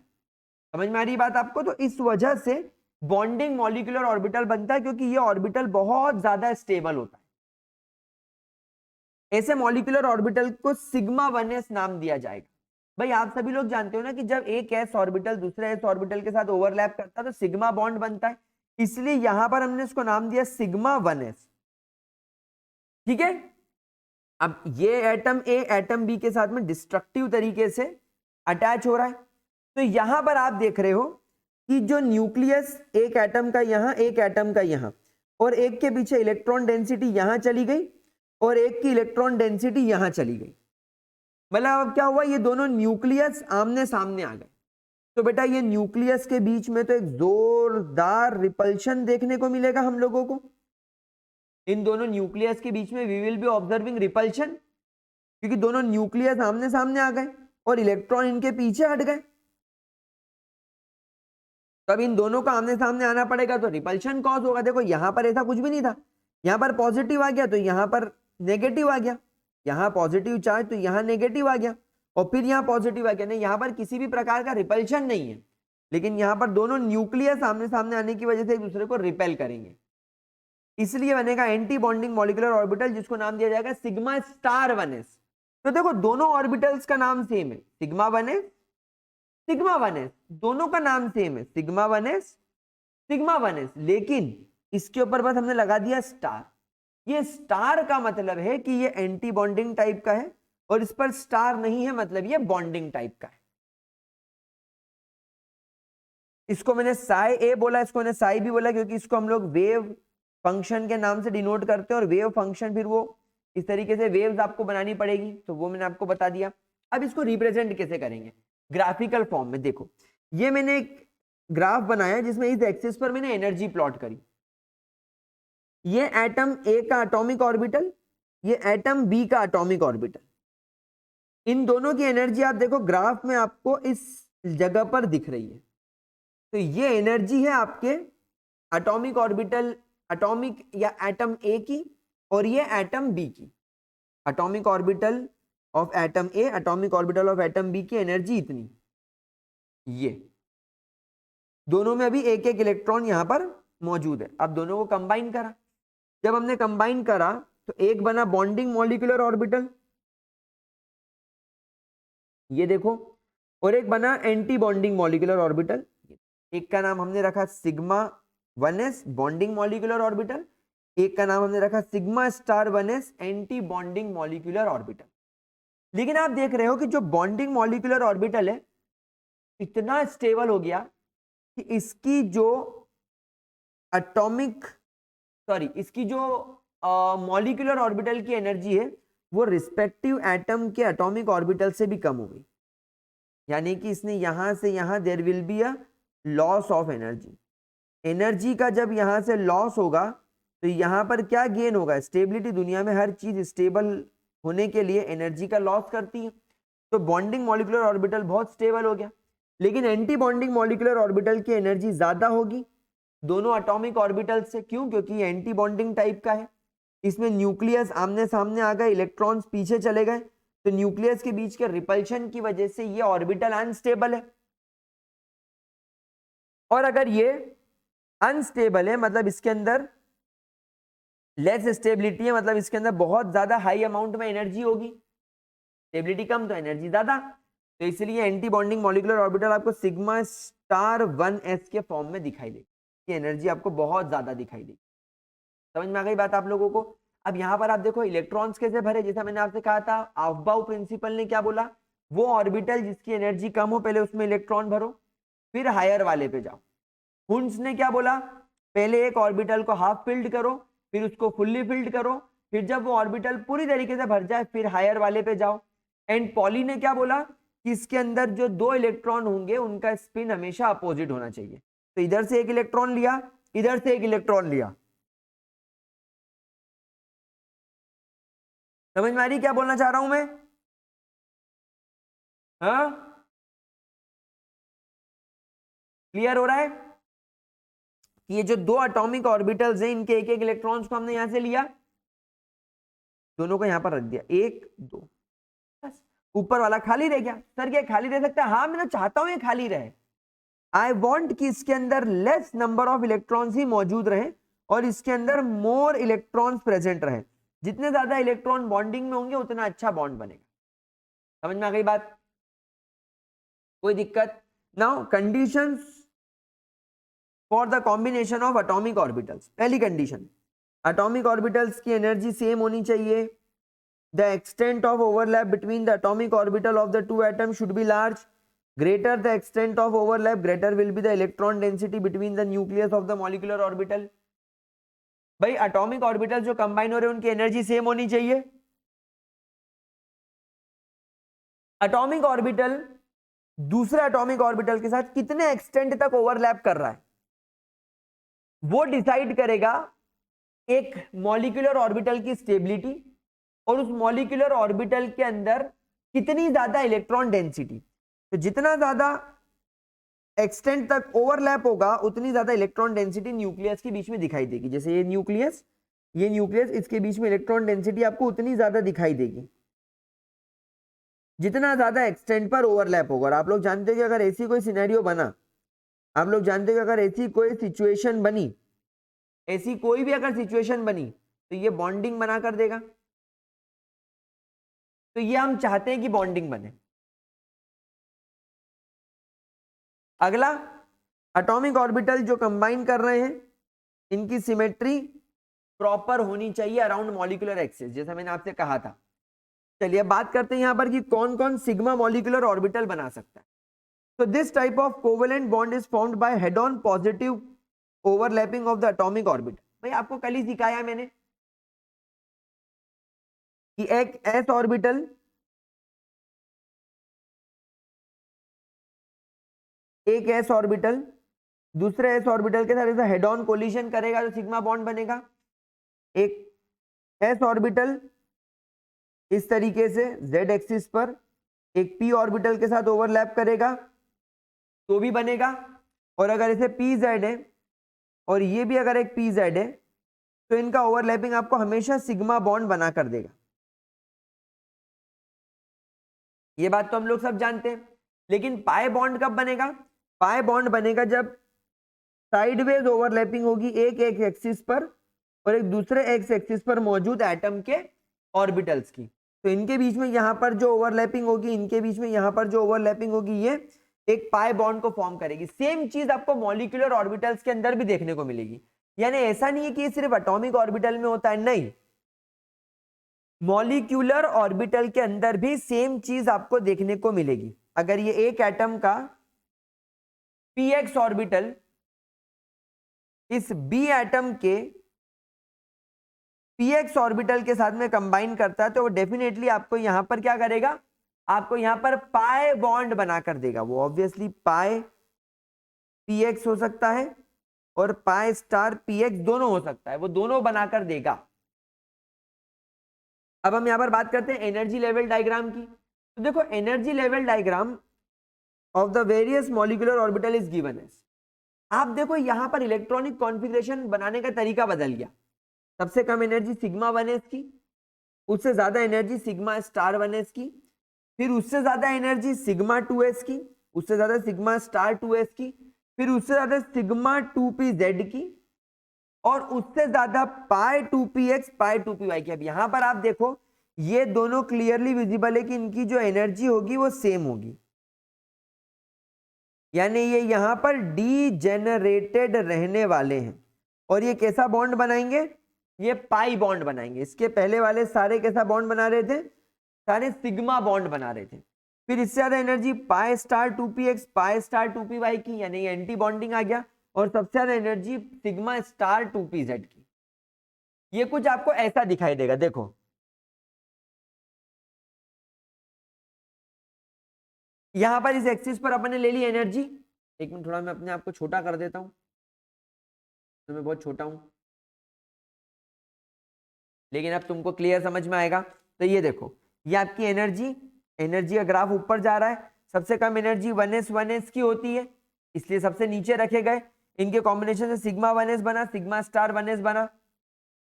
A: समझ में आ रही बात आपको। तो इस वजह से बॉन्डिंग मॉलिक्यूलर ऑर्बिटल बनता है, क्योंकि ये ऑर्बिटल बहुत ज्यादा स्टेबल होता है। ऐसे मॉलिक्यूलर ऑर्बिटल को सिग्मा 1s नाम दिया जाएगा। भाई आप सभी लोग जानते हो ना कि जब एक s ऑर्बिटल दूसरे s ऑर्बिटल के साथ ओवरलैप करता है तो सिग्मा बॉन्ड बनता है, इसलिए यहां पर हमने इसको नाम दिया सिग्मा 1s। ठीक है, अब ये एटम ए एटम बी के साथ में डिस्ट्रक्टिव तरीके से अटैच हो रहा है। तो यहां पर आप देख रहे हो कि जो न्यूक्लियस एक एटम का यहां, एक एटम का यहां, और एक के पीछे इलेक्ट्रॉन डेंसिटी यहां चली गई और एक की इलेक्ट्रॉन डेंसिटी यहां चली गई। मतलब अब क्या हुआ, ये दोनों न्यूक्लियस आमने सामने आ गए। तो बेटा ये न्यूक्लियस के बीच में तो एक जोरदार रिपल्शन देखने को मिलेगा हम लोगों को। इन दोनों न्यूक्लियस के बीच में we will be observing repulsion, क्योंकि दोनों न्यूक्लियस आमने सामने आ गए और इलेक्ट्रॉन इनके पीछे हट गए। तब इन दोनों का आमने सामने आना पड़ेगा, तो रिपल्शन कॉज होगा। देखो यहां पर ऐसा कुछ भी नहीं था, यहां पर पॉजिटिव आ गया तो यहां पर नेगेटिव आ गया, यहां पॉजिटिव चार्ज तो यहां नेगेटिव आ गया, और फिर यहां पॉजिटिव आ गया। नहीं, यहां पर किसी भी प्रकार का रिपल्शन नहीं है, लेकिन यहां पर दोनों न्यूक्लियस आमने सामने आने की वजह से एक दूसरे को रिपेल करेंगे, इसलिए बनेगा एंटी बॉन्डिंग मॉलिक्यूलर ऑर्बिटल, जिसको नाम दिया जाएगा सिग्मा स्टार 1s। तो देखो दोनों ऑर्बिटल्स का नाम सेम है, सिग्मा 1s, सिग्मा 1s, दोनों का नाम सेम है, सिग्मा 1s, सिग्मा 1s, लेकिन इसके ऊपर बस हमने लगा दिया स्टार। ये स्टार का मतलब है कि ये एंटी बॉन्डिंग टाइप का है, और इस पर स्टार नहीं है मतलब ये बॉन्डिंग टाइप का है। इसको मैंने साई ए बोला, इसको मैंने साई भी बोला, क्योंकि इसको हम लोग वेव फंक्शन के नाम से डिनोट करते हैं, और वेव फंक्शन फिर वो इस तरीके से वेव्स आपको बनानी पड़ेगी, तो वो मैंने आपको बता दिया। अब इसको रिप्रेजेंट कैसे करेंगे, ग्राफिकल फॉर्म में। देखो ये मैंने एक ग्राफ बनाया जिसमें इस एक्सिस पर मैंने एनर्जी प्लॉट करी। ये एटम ए का एटॉमिक ऑर्बिटल, ये एटम बी का एटॉमिक ऑर्बिटल, इन दोनों की एनर्जी आप देखो ग्राफ में आपको इस जगह पर दिख रही है। तो ये एनर्जी है आपके एटॉमिक ऑर्बिटल, एटॉमिक या एटम ए की, और ये एटम बी की। Atomic orbital of atom A, atomic orbital of atom B की एनर्जी इतनी, ये दोनों में अभी एक एक इलेक्ट्रॉन यहां पर मौजूद है। अब दोनों को कंबाइन करा, जब हमने कंबाइन करा तो एक बना बॉन्डिंग मॉलिक्यूलर ऑर्बिटल, ये देखो, और एक बना एंटी बॉन्डिंग मॉलिक्यूलर ऑर्बिटल। एक का नाम हमने रखा sigma 1s bonding molecular orbital, एक का नाम हमने रखा sigma star 1s anti bonding molecular orbital. लेकिन आप देख रहे हो कि जो बॉन्डिंग मॉलिक्यूलर ऑर्बिटल है इतना स्टेबल हो गया कि इसकी जो एटॉमिक इसकी जो मॉलिक्यूलर ऑर्बिटल की एनर्जी है वो रिस्पेक्टिव एटम के एटॉमिक ऑर्बिटल से भी कम हो गई। यानी कि इसने यहां से यहां there will be a loss of energy. Energy का जब यहां से लॉस होगा तो यहां पर क्या गेन होगा? स्टेबिलिटी। दुनिया में हर चीज स्टेबल होने के लिए एनर्जी का लॉस करती है। तो बॉन्डिंग मॉलिक्यूलर ऑर्बिटल बहुत स्टेबल हो गया। लेकिन एंटी बॉन्डिंग मॉलिक्यूलर ऑर्बिटल की एनर्जी ज्यादा होगी दोनों एटॉमिक ऑर्बिटल से। क्यों? क्योंकि ये एंटी बॉन्डिंग टाइप का है। इसमें न्यूक्लियस आमने सामने आ गए, इलेक्ट्रॉन्स पीछे चले गए, तो न्यूक्लियस के बीच के रिपल्शन की वजह से ये ऑर्बिटल अनस्टेबल है। और अगर ये अनस्टेबल है मतलब इसके अंदर लेस स्टेबिलिटी है, मतलब इसके अंदर बहुत ज्यादा हाई अमाउंट में एनर्जी होगी। स्टेबिलिटी कम तो एनर्जी ज्यादा, तो इसलिए एंटी बॉन्डिंग मॉलिक्यूलर ऑर्बिटल आपको सिग्मा स्टार 1s के फॉर्म में दिखाई देगी। एनर्जी आपको बहुत ज्यादा दिखाई देगी। समझ में आ गई बात आप लोगों को? अब यहां पर आप देखो इलेक्ट्रॉन्स कैसे भरे। जैसा मैंने आपसे कहा था, ऑफबाउ प्रिंसिपल ने क्या बोला, वो ऑर्बिटल जिसकी एनर्जी कम हो पहले उसमें इलेक्ट्रॉन भरो, फिर हायर वाले पे जाओ। हुंस ने क्या बोला, पहले एक ऑर्बिटल को हाफ फिल्ड करो, फिर उसको फुल्ली फिल्ड करो, फिर जब वो ऑर्बिटल पूरी तरीके से भर जाए फिर हायर वाले पे जाओ। एंड पॉली ने क्या बोला कि इसके अंदर जो दो इलेक्ट्रॉन होंगे उनका स्पिन हमेशा अपोजिट होना चाहिए। तो इधर से एक इलेक्ट्रॉन लिया, इधर से एक इलेक्ट्रॉन लिया। समझ में आ रही क्या बोलना चाह रहा हूं मैं? हाँ, क्लियर हो रहा है कि ये जो दो एटॉमिक ऑर्बिटल्स हैं इनके एक एक इलेक्ट्रॉन्स को हमने यहां से लिया, दोनों को यहां पर रख दिया, एक दो, बस ऊपर वाला खाली रह गया। सर क्या खाली रह सकता है? हाँ, मैं चाहता हूं ये खाली रहे। आई वॉन्ट कि इसके अंदर लेस नंबर ऑफ इलेक्ट्रॉन्स ही मौजूद रहे और इसके अंदर मोर इलेक्ट्रॉन्स प्रेजेंट रहे। जितने ज्यादा इलेक्ट्रॉन बॉन्डिंग में होंगे उतना अच्छा बॉन्ड बनेगा। समझ में आ गई बात? कोई दिक्कत? Now conditions for the combination of atomic orbitals. पहली कंडीशन, एटॉमिक ऑर्बिटल्स की एनर्जी सेम होनी चाहिए। The extent of overlap between the atomic orbital of the two atom should be large. Greater the extent of overlap, greater will be the electron density between the nucleus of the molecular orbital. भाई atomic orbital जो combine हो रहे हैं उनकी energy same होनी चाहिए। Atomic orbital दूसरे atomic orbital के साथ कितने एक्सटेंट तक ओवरलैप कर रहा है वो डिसाइड करेगा एक मॉलिक्यूलर ऑर्बिटल की स्टेबिलिटी और उस मॉलिक्यूलर ऑर्बिटल के अंदर कितनी ज्यादा इलेक्ट्रॉन डेंसिटी। तो जितना ज्यादा एक्सटेंट तक ओवरलैप होगा उतनी ज्यादा इलेक्ट्रॉन डेंसिटी न्यूक्लियस के बीच में दिखाई देगी। जैसे ये न्यूक्लियस इसके बीच में इलेक्ट्रॉन डेंसिटी आपको उतनी ज्यादा दिखाई देगी जितना ज्यादा एक्सटेंट पर ओवरलैप होगा। और आप लोग जानते हैं कि अगर ऐसी कोई सिनेरियो बना, आप लोग जानते हैं कि अगर ऐसी कोई सिचुएशन बनी, ऐसी कोई भी अगर सिचुएशन बनी तो ये बॉन्डिंग बना कर देगा। तो ये हम चाहते हैं कि बॉन्डिंग बने। अगला, एटॉमिक ऑर्बिटल जो कंबाइन कर रहे हैं इनकी सिमेट्री प्रॉपर होनी चाहिए अराउंड मॉलिक्यूलर एक्सिस, जैसा मैंने आपसे कहा था। चलिए बात करते हैं यहां पर कि कौन कौन सिग्मा मॉलिक्यूलर ऑर्बिटल बना सकता है। तो this type of covalent bond is formed by head on positive overlapping of the atomic orbital. भाई आपको कल ही सिखाया मैंने कि एक एस ऑर्बिटल दूसरे एस ऑर्बिटल के साथ हेड ऑन कोलिजन करेगा तो सिग्मा बॉन्ड बनेगा। एक एस ऑर्बिटल इस तरीके से जेड एक्सिस पर एक पी ऑर्बिटल के साथ ओवरलैप करेगा तो भी बनेगा। और अगर इसे पी जेड है और ये भी अगर एक पी जेड है तो इनका ओवरलैपिंग आपको हमेशा सिग्मा बॉन्ड बना कर देगा। ये बात तो हम लोग सब जानते हैं। लेकिन पाई बॉन्ड कब बनेगा? पाई बॉन्ड बनेगा जब साइडवेज ओवरलैपिंग होगी एक एक्सिस पर और एक दूसरे एक्स एक्सिस पर मौजूद एटम के ऑर्बिटल्स की। तो इनके बीच में यहाँ पर जो ओवरलैपिंग होगी, इनके बीच में यहाँ पर जो ओवरलैपिंग होगी, ये एक पाई बॉन्ड को फॉर्म करेगी। सेम चीज आपको मॉलिक्यूलर ऑर्बिटल्स के अंदर भी देखने को मिलेगी। यानी ऐसा नहीं है कि ये सिर्फ एटॉमिक ऑर्बिटल में होता है, नहीं, मॉलिक्यूलर ऑर्बिटल के अंदर भी सेम चीज आपको देखने को मिलेगी। अगर ये एक एटम का px ऑर्बिटल इस b एटम के px ऑर्बिटल के साथ में कंबाइन करता है तो वो डेफिनेटली आपको यहां पर क्या करेगा, आपको यहां पर पाई बॉन्ड बनाकर देगा। वो ऑब्वियसली पाई px हो सकता है और पाई स्टार px दोनों हो सकता है, वो दोनों बनाकर देगा। अब हम यहां पर बात करते हैं एनर्जी लेवल डायग्राम की। तो देखो energy level diagram of the various molecular orbital is given as. आप देखो यहां पर इलेक्ट्रॉनिक कॉन्फ़िगरेशन बनाने का तरीका बदल गया। सबसे कम एनर्जी सिग्मा 1s की, उससे ज्यादा एनर्जी सिग्मा स्टार 1s की, फिर उससे ज्यादा एनर्जी सिग्मा 2s की, उससे ज्यादा सिग्मा स्टार 2s की, फिर उससे ज्यादा सिग्मा 2pz की, और उससे ज्यादा पाई 2px पाई 2py की। अब यहां पर आप देखो ये दोनों क्लियरली विजिबल है कि इनकी जो एनर्जी होगी वो सेम होगी, यानी ये यहां पर डीजेनरेटेड रहने वाले हैं। और ये कैसा बॉन्ड बनाएंगे, ये पाई बॉन्ड बनाएंगे। इसके पहले वाले सारे कैसा बॉन्ड बना रहे थे, सारे सिग्मा बॉन्ड बना रहे थे। फिर इससे ज्यादा एनर्जी पाई स्टार 2px पाई स्टार 2py की, यानी ये एंटी बॉन्डिंग आ गया। और सबसे ज्यादा एनर्जी सिग्मा स्टार 2pz की। ये कुछ आपको ऐसा दिखाई देगा। देखो यहां पर इस एक्सिस पर अपन ने ले ली एनर्जी। एक मिनट, थोड़ा मैं अपने आप को छोटा कर देता हूं, तो मैं बहुत छोटा हूं, लेकिन अब तुमको क्लियर समझ में आएगा। तो ये देखो ये आपकी एनर्जी का ग्राफ ऊपर जा रहा है। सबसे कम एनर्जी 1s की होती है, इसलिए सबसे नीचे रखे गए। इनके कॉम्बिनेशन से सिग्मा 1s बना, सिग्मा स्टार 1s बना,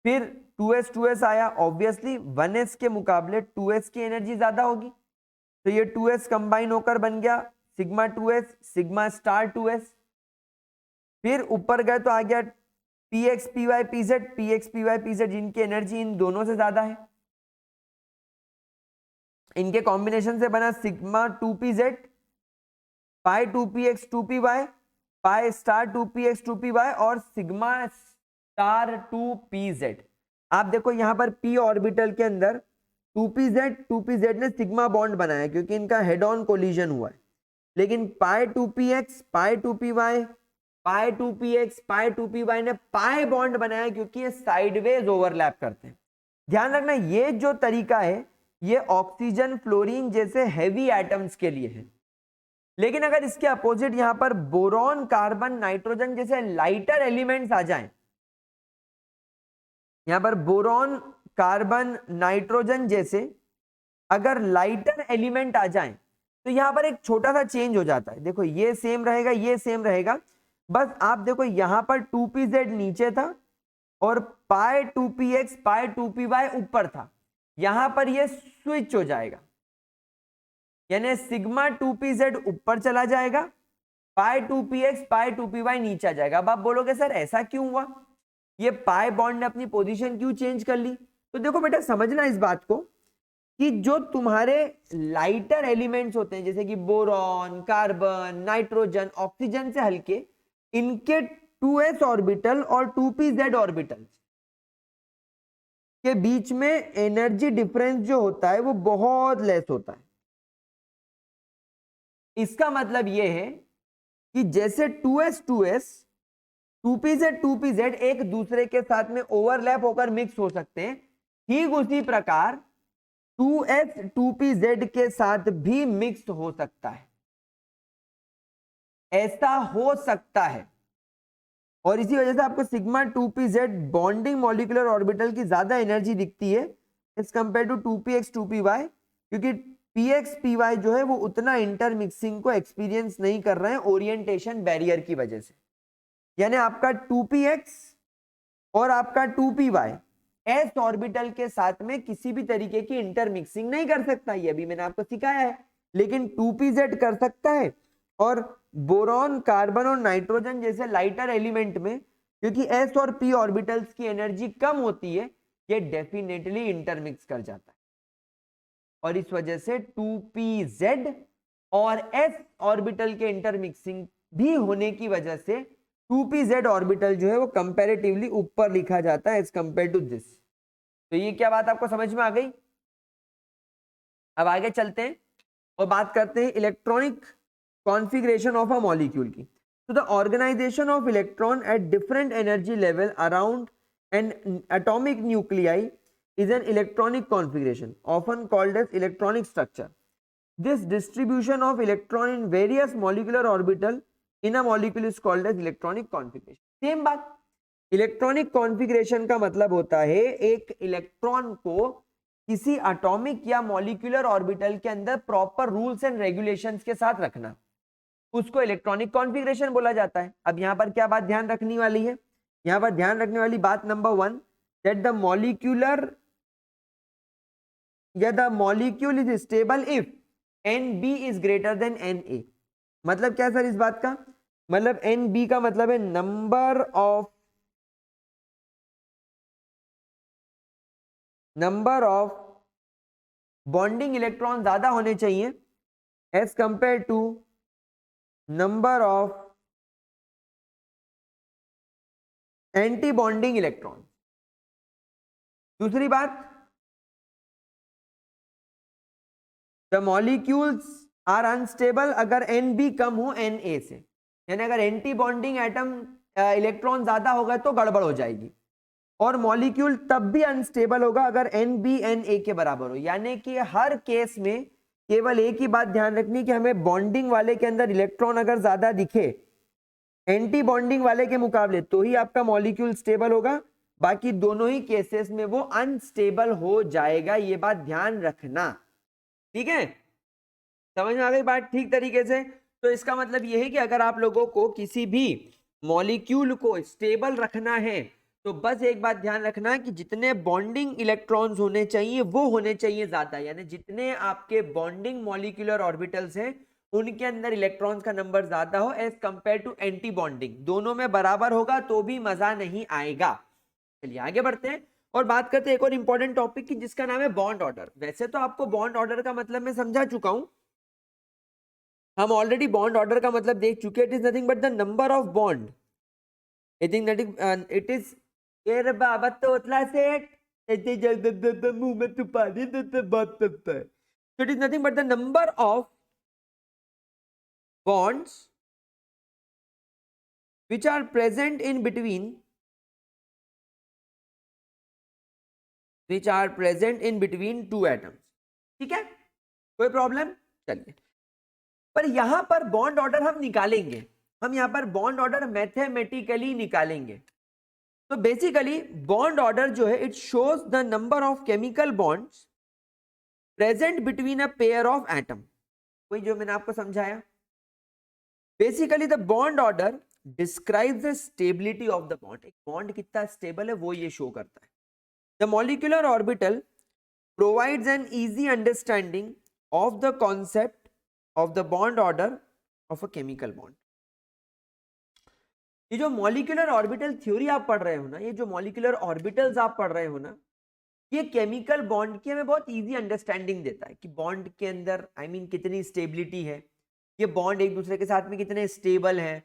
A: फिर 2s आया। ऑब्वियसली 1s के मुकाबले 2s की एनर्जी ज्यादा होगी, तो ये 2s कंबाइन होकर बन गया sigma 2s sigma star 2s। फिर ऊपर गए तो आ गया px py pz, जिनकी एनर्जी इन दोनों से ज्यादा है। इनके कॉम्बिनेशन से बना सिग्मा 2pz पाई 2px 2py पाई स्टार 2px 2py और सिग्मा स्टार 2pz। आप देखो यहां पर p ऑर्बिटल के अंदर 2pz ने सिग्मा बॉन्ड बनाया क्योंकि इनका हेड ऑन कोलिजन हुआ है। लेकिन पाई 2px पाई 2py पाई 2px पाई 2py ने पाई बॉन्ड बनाया क्योंकि ये साइडवेज ओवरलैप करते हैं। ध्यान रखना ये जो तरीका है ये ऑक्सीजन फ्लोरीन जैसे हैवी एटम्स के लिए है। लेकिन अगर इसके अपोजिट यहां पर बोरॉन कार्बन नाइट्रोजन जैसे लाइटर एलिमेंट्स आ जाएं, यहां पर बोरॉन कार्बन नाइट्रोजन जैसे अगर लाइटर एलिमेंट आ जाएं तो यहां पर एक छोटा सा चेंज हो जाता है। देखो ये सेम रहेगा, ये सेम रहेगा, बस आप देखो यहां पर 2pz नीचे था और पाई 2px पाई 2py ऊपर था। यहां पर ये स्विच हो जाएगा, यानी सिग्मा 2pz ऊपर चला जाएगा, पाई 2px पाई 2py नीचे आ जाएगा। अब आप बोलोगे सर ऐसा क्यों हुआ, ये पाई बॉन्ड ने अपनी पोजीशन क्यों चेंज कर ली? तो देखो बेटा समझना इस बात को कि जो तुम्हारे लाइटर एलिमेंट्स होते हैं जैसे कि बोरॉन कार्बन नाइट्रोजन ऑक्सीजन से हल्के, इनके 2s ऑर्बिटल और 2pz ऑर्बिटल के बीच में एनर्जी डिफरेंस जो होता है वो बहुत लेस होता है। इसका मतलब यह है कि जैसे 2s 2pz एक दूसरे के साथ में ओवरलैप होकर मिक्स हो सकते हैं, ठीक उसी प्रकार 2s 2pz के साथ भी मिक्स हो सकता है। ऐसा हो सकता है और इसी वजह से आपको sigma 2pz bonding molecular orbital की ज्यादा एनर्जी दिखती है as compare to 2px 2py, क्योंकि px py जो है वो उतना इंटरमिक्सिंग को एक्सपीरियंस नहीं कर रहे हैं ओरिएंटेशन बैरियर की वजह से। यानी आपका 2px और आपका 2py s ऑर्बिटल के साथ में किसी भी तरीके की इंटरमिक्सिंग नहीं कर सकता, ये भी मैंने आपको सिखाया है। लेकिन 2pz कर सकता है और बोरॉन, कार्बन और नाइट्रोजन जैसे लाइटर एलिमेंट में क्योंकि s और p ऑर्बिटल्स की एनर्जी कम होती है, ये डेफिनेटली इंटरमिक्स कर जाता है और इस वजह से 2pz और s ऑर्बिटल के इंटरमिक्सिंग भी होने की वजह से 2pz ऑर्बिटल जो है वो कंपैरेटिवली ऊपर लिखा जाता है एज कंपेयर टू दिस। तो ये क्या बात आपको समझ में आ गई? अब आगे चलते हैं और बात करते हैं electronic configuration of a molecule की। तो the organisation of electron at different energy level around an atomic nuclei is an electronic configuration often called as electronic structure. This distribution of electron in various molecular orbital in a molecule is called as electronic configuration. Same बात, electronic configuration का मतलब होता है एक electron को किसी atomic या molecular orbital के अंदर प्रॉपर रूल्स एंड रेगुलेशंस के साथ रखना, उसको इलेक्ट्रॉनिक कॉन्फ़िगरेशन बोला जाता है। अब यहां पर क्या बात ध्यान रखने वाली है? यहां पर ध्यान रखने वाली बात नंबर 1 दैट द मॉलिक्यूलर या the molecule is stable if NB is greater than NA। मतलब क्या सर इस बात का? मतलब NB का मतलब है नंबर ऑफ बॉन्डिंग इलेक्ट्रॉन ज्यादा होने चाहिए as compare to number of anti bonding electron. दूसरी बात, द मॉलिक्यूल्स आर अनस्टेबल अगर NB कम हो NA से, यानी अगर एंटी बॉन्डिंग एटम इलेक्ट्रॉन ज्यादा होगा तो गड़बड़ हो जाएगी, और मॉलिक्यूल तब भी अनस्टेबल होगा अगर NB NA के बराबर हो। यानी कि हर केस में केवल एक ही बात ध्यान रखनी कि हमें बॉन्डिंग वाले के अंदर इलेक्ट्रॉन अगर ज्यादा दिखे एंटी बॉन्डिंग वाले के मुकाबले तो ही आपका मॉलिक्यूल स्टेबल होगा, बाकी दोनों ही केसेस में वो अनस्टेबल हो जाएगा। ये बात ध्यान रखना, ठीक है? समझ में आ गई बात ठीक तरीके से? तो इसका मतलब यह है कि अगर आप लोगों को किसी भी मॉलिक्यूल को स्टेबल रखना है तो बस एक बात ध्यान रखना कि जितने बॉन्डिंग इलेक्ट्रॉन्स होने चाहिए वो होने चाहिए ज्यादा, यानी जितने आपके बॉन्डिंग मॉलिक्यूलर ऑर्बिटल्स हैं उनके अंदर इलेक्ट्रॉन्स का नंबर ज्यादा हो as compare to anti bonding. दोनों में बराबर होगा तो भी मजा नहीं आएगा। चलिए आगे बढ़ते हैं और बात करते हैं एक और इंपॉर्टेंट टॉपिक की जिसका नाम है बॉन्ड ऑर्डर। वैसे तो आपको बॉन्ड ऑर्डर का मतलब मैं समझा चुका हूं, हम ऑलरेडी बॉन्ड ऑर्डर का मतलब देख चुके। It is nothing but the number of bond. I think that it is यार बाबा तोतला सेठ ऐसे जब मुंह में पानी तो बात करता है। So it is nothing but the number of bonds which are present in between two atoms। ठीक है, कोई प्रॉब्लम? चलिए, पर यहां पर बॉन्ड ऑर्डर हम निकालेंगे, हम यहां पर बॉन्ड ऑर्डर मैथमेटिकली निकालेंगे। तो बेसिकली बॉन्ड ऑर्डर जो है it shows the number of chemical bonds present between a pair of atom. वही जो मैंने आपको समझाया। Basically the bond order describes the stability of the bond. एक बॉन्ड कितना स्टेबल है वो ये शो करता है। The molecular orbital provides an easy understanding of the concept of the bond order of a chemical bond. ये जो molecular orbital theory आप पढ़ रहे हो ना, ये जो मॉलिक्यूलर ऑर्बिटल्स आप पढ़ रहे हो ना, ये केमिकल बॉन्ड की हमें बहुत इजी अंडरस्टैंडिंग देता है कि बॉन्ड के अंदर कितनी स्टेबिलिटी है, ये बॉन्ड एक दूसरे के साथ में कितने स्टेबल हैं,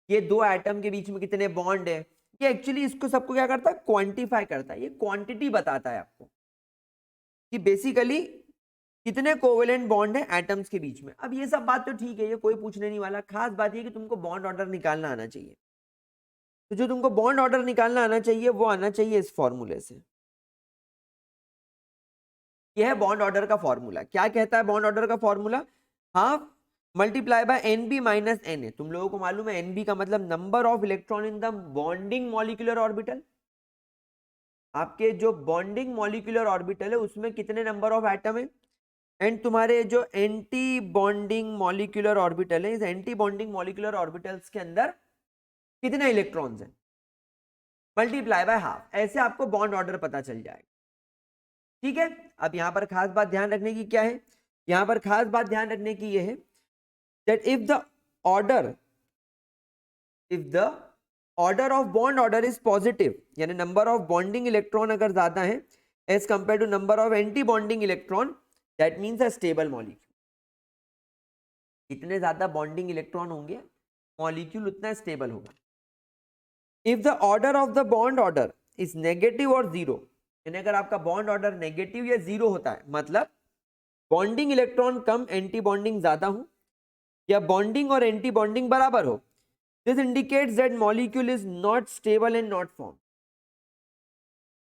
A: ये दो एटम के बीच में कितने बॉन्ड है। ये एक्चुअली इसको सबको क्या करता है, क्वांटिफाई करता है। ये क्वांटिटी बताता है आपको कि बेसिकली कितने कोवेलेंट बॉन्ड है एटम्स के बीच में। अब ये सब बात तो ठीक है, ये कोई पूछने नहीं वाला। खास बात ये कि तुमको बॉन्ड ऑर्डर निकालना आना चाहिए। तो जो तुमको बॉन्ड ऑर्डर निकालना आना चाहिए वो आना चाहिए इस फॉर्मूले से। यह है बॉन्ड ऑर्डर का फॉर्मूला। क्या कहता है बॉन्ड ऑर्डर का formula? Half multiply by NB minus Na। तुम लोगों को मालूम है NB का मतलब number of electron in the bonding molecular orbital. आपके जो बॉन्डिंग मॉलिक्यूलर ऑर्बिटल है उसमें कितने नंबर ऑफ एटम है, एंड तुम्हारे जो एंटी बॉन्डिंग मॉलिक्यूलर ऑर्बिटल है, इस एंटी बॉन्डिंग मॉलिक्यूलर ऑर्बिटल्स के अंदर कितने इलेक्ट्रॉन्स हैं, मल्टीप्लाई बाय हाफ। ऐसे आपको बॉन्ड ऑर्डर पता चल जाएगा। ठीक है, अब यहां पर खास बात ध्यान रखने की क्या है? यहां पर खास बात ध्यान रखने की यह है that if the order of bond order is positive, यानी नंबर ऑफ बॉन्डिंग इलेक्ट्रॉन अगर ज्यादा है as compare to number of anti bonding electron, that means a stable molecule. जितने ज्यादा बॉन्डिंग इलेक्ट्रॉन होंगे मॉलिक्यूल उतना स्टेबल होगा। If the order of the bond order is negative और जीरो, यानी अगर आपका बॉन्ड ऑर्डर नेगेटिव या जीरो होता है, मतलब बॉन्डिंग इलेक्ट्रॉन कम एंटी बॉन्डिंग ज्यादा हो, या बॉन्डिंग और एंटी बॉन्डिंग बराबर हो, this indicates that molecule is not stable and not form.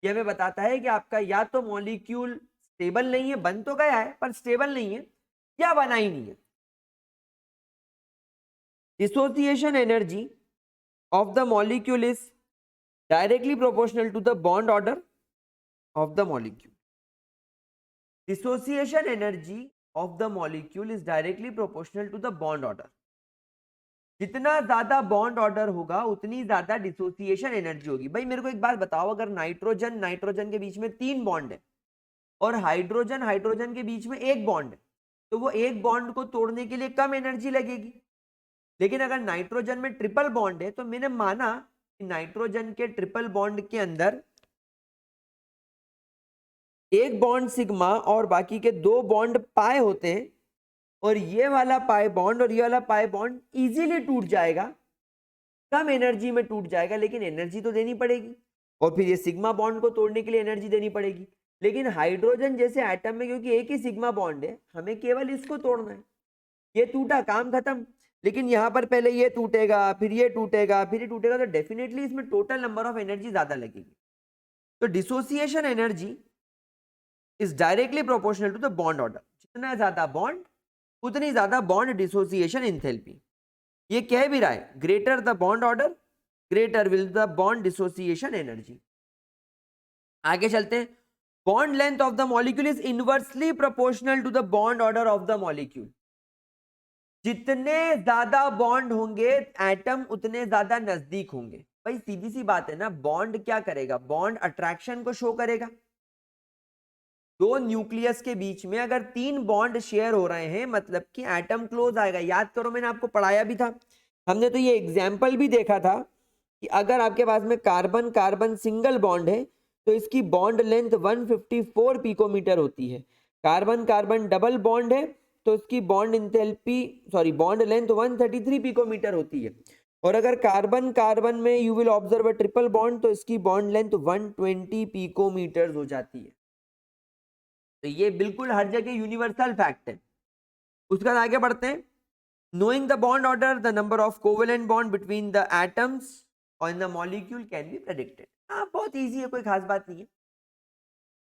A: यह हमें बताता है कि आपका या तो मॉलिक्यूल स्टेबल नहीं है, बन तो गया है पर स्टेबल नहीं है, या बना ही नहीं है। Dissociation energy of the molecule is directly proportional to the bond order of the molecule. Dissociation energy of the molecule is directly proportional to the bond order. जितना ज्यादा बॉन्ड ऑर्डर होगा उतनी ज्यादा डिसोसिएशन एनर्जी होगी। भाई मेरे को एक बात बताओ, अगर नाइट्रोजन नाइट्रोजन के बीच में 3 बॉन्ड है और हाइड्रोजन हाइड्रोजन के बीच में 1 बॉन्ड है, तो वो 1 बॉन्ड को तोड़ने के लिए कम एनर्जी लगेगी। लेकिन अगर नाइट्रोजन में ट्रिपल बॉन्ड है, तो मैंने माना कि नाइट्रोजन के ट्रिपल बॉन्ड के अंदर 1 बॉन्ड सिग्मा और बाकी के 2 बॉन्ड पाई होते हैं, और ये वाला पाई बॉन्ड और ये वाला पाई बॉन्ड इजीली टूट जाएगा, कम एनर्जी में टूट जाएगा, लेकिन एनर्जी तो देनी पड़ेगी, और फिर ये सिग्मा बॉन्ड को तोड़ने के लिए एनर्जी देनी पड़ेगी। लेकिन हाइड्रोजन जैसे एटम में क्योंकि एक ही सिग्मा बॉन्ड है, हमें केवल इसको तोड़ना है, ये टूटा काम खत्म। लेकिन यहां पर पहले ये टूटेगा, फिर ये टूटेगा, फिर ये टूटेगा, तो डेफिनेटली इसमें टोटल नंबर ऑफ एनर्जी ज्यादा लगेगी। तो dissociation energy is directly proportional to the bond order. जितना ज्यादा बॉन्ड उतनी ज्यादा बॉन्ड डिसोसिएशन एंथैल्पी। ये कह भी रहा है, greater the bond order greater will the bond dissociation energy. आगे चलते हैं। Bond length of the molecule is inversely proportional to the bond order of the molecule. जितने ज्यादा बॉन्ड होंगे एटम उतने ज्यादा नजदीक होंगे। भाई सीधी सी बात है ना, बॉन्ड क्या करेगा, बॉन्ड अट्रैक्शन को शो करेगा। 2 न्यूक्लियस के बीच में अगर 3 बॉन्ड शेयर हो रहे हैं, मतलब कि एटम क्लोज आएगा। याद करो मैंने आपको पढ़ाया भी था, हमने तो ये एग्जाम्पल भी देखा था कि अगर आपके पास में कार्बन कार्बन सिंगल बॉन्ड है तो इसकी बॉन्ड लेंथ 154 पिकोमीटर होती है। कार्बन कार्बन डबल बॉन्ड है तो इसकी बॉन्ड बॉन्ड लेंथ 133 पिकोमीटर होती है। और अगर कार्बन कार्बन में you will observe a triple bond तो इसकी बॉन्ड लेंथ 120 पिकोमीटर हो जाती है। तो ये बिल्कुल हर जगह यूनिवर्सल फैक्ट है। उसके बाद आगे बढ़ते हैं। Knowing the bond order the number of covalent bond between the atoms और in the molecule can be predicted. बहुत इजी है, कोई खास बात नहीं है।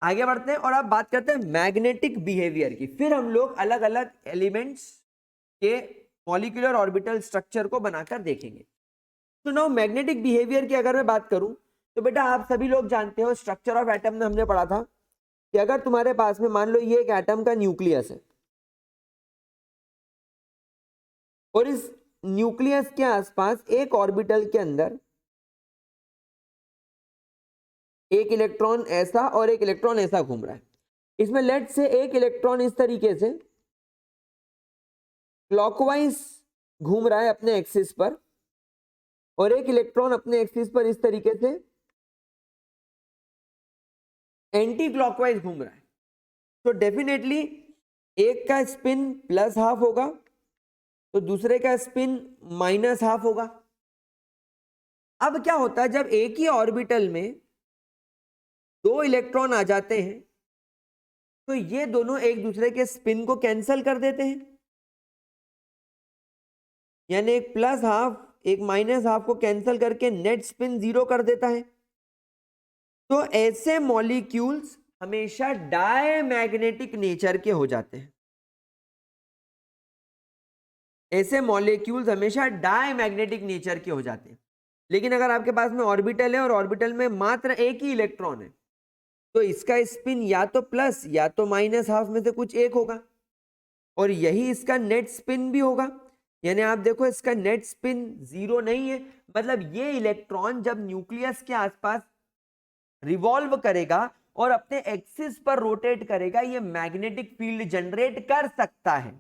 A: आगे बढ़ते हैं और अब बात करते हैं मैग्नेटिक बिहेवियर की। फिर हम लोग अलग अलग एलिमेंट्स के मॉलिक्यूलर ऑर्बिटल स्ट्रक्चर को बनाकर देखेंगे। तो नाउ मैग्नेटिक बिहेवियर की अगर मैं बात करूं तो बेटा आप सभी लोग जानते हो स्ट्रक्चर ऑफ एटम में हमने पढ़ा था कि अगर तुम्हारे पास में मान लो ये एक एटम का न्यूक्लियस है और इस न्यूक्लियस के आसपास एक ऑर्बिटल के अंदर एक इलेक्ट्रॉन ऐसा और एक इलेक्ट्रॉन ऐसा घूम रहा है। इसमें लेट से एक इलेक्ट्रॉन इस तरीके से क्लॉकवाइज घूम रहा है अपने एक्सिस पर और एक इलेक्ट्रॉन अपने एक्सिस पर इस तरीके से एंटी क्लॉकवाइज घूम रहा है। तो डेफिनेटली एक का स्पिन +½ होगा तो दूसरे का स्पिन -½ होगा। अब क्या होता है जब एक ही ऑर्बिटल में 2 इलेक्ट्रॉन आ जाते हैं तो ये दोनों एक दूसरे के स्पिन को कैंसिल कर देते हैं, यानी एक +½ एक -½ को कैंसिल करके नेट स्पिन 0 कर देता है। तो ऐसे मॉलिक्यूल्स हमेशा डायमैग्नेटिक नेचर के हो जाते हैं। ऐसे मॉलिक्यूल्स हमेशा डायमैग्नेटिक नेचर के हो जाते हैं। लेकिन अगर आपके पास में ऑर्बिटल है और ऑर्बिटल में मात्र एक ही इलेक्ट्रॉन है तो इसका स्पिन या तो प्लस या तो -½ में से कुछ एक होगा और यही इसका नेट स्पिन भी होगा। यानी आप देखो इसका नेट स्पिन 0 नहीं है, मतलब ये इलेक्ट्रॉन जब न्यूक्लियस के आसपास रिवॉल्व करेगा और अपने एक्सिस पर रोटेट करेगा, ये मैग्नेटिक फील्ड जनरेट कर सकता है।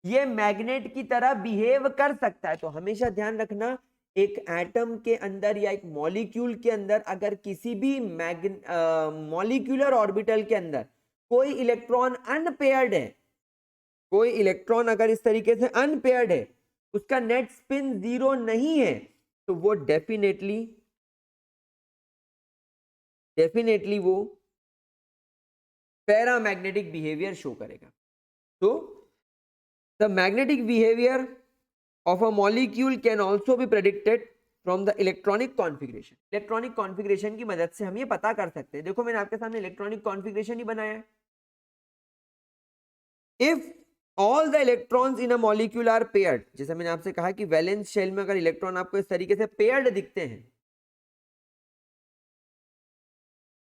A: ये मैग्नेट की तरह बिहेव कर सकता है। तो हमेशा ध्यान रखना, एक एटम के अंदर या एक मॉलिक्यूल के अंदर अगर किसी भी मॉलिक्यूलर ऑर्बिटल के अंदर कोई इलेक्ट्रॉन अनपेयर्ड है, कोई इलेक्ट्रॉन अगर इस तरीके से अनपेयर्ड है, उसका नेट स्पिन 0 नहीं है, तो वो डेफिनेटली वो पैरामैग्नेटिक बिहेवियर शो करेगा। तो the magnetic behaviour of a molecule can also be predicted from the electronic configuration. Electronic configuration की मदद से हम ये पता कर सकते हैं। देखो मैंने आपके सामने इलेक्ट्रॉनिक कॉन्फ़िगरेशन ही बनाया है। If all the electrons in a molecule are paired, जैसे मैंने आपसे कहा कि वैलेंस शेल में अगर इलेक्ट्रॉन आपको इस तरीके से पेयर्ड दिखते हैं,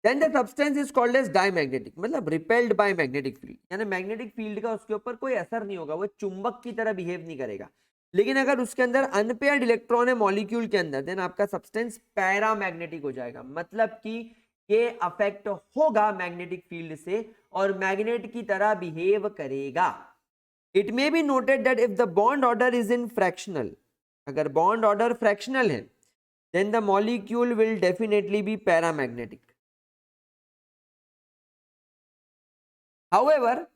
A: then the substance is called as diamagnetic, मतलब repelled by magnetic field, यानी मैग्नेटिक फील्ड का उसके ऊपर कोई असर नहीं होगा, वो चुंबक की तरह बिहेव नहीं करेगा। लेकिन अगर उसके अंदर अनपेयर्ड इलेक्ट्रॉन है मॉलिक्यूल के अंदर, देन आपका सब्सटेंस पैरामैग्नेटिक हो जाएगा, मतलब कि ये अफेक्ट होगा मैग्नेटिक फील्ड से और मैग्नेट की तरह बिहेव करेगा। It may be noted that if the bond order is in fractional, अगर बॉन्ड ऑर्डर फ्रैक्शनल है, then the molecule will definitely be paramagnetic. However,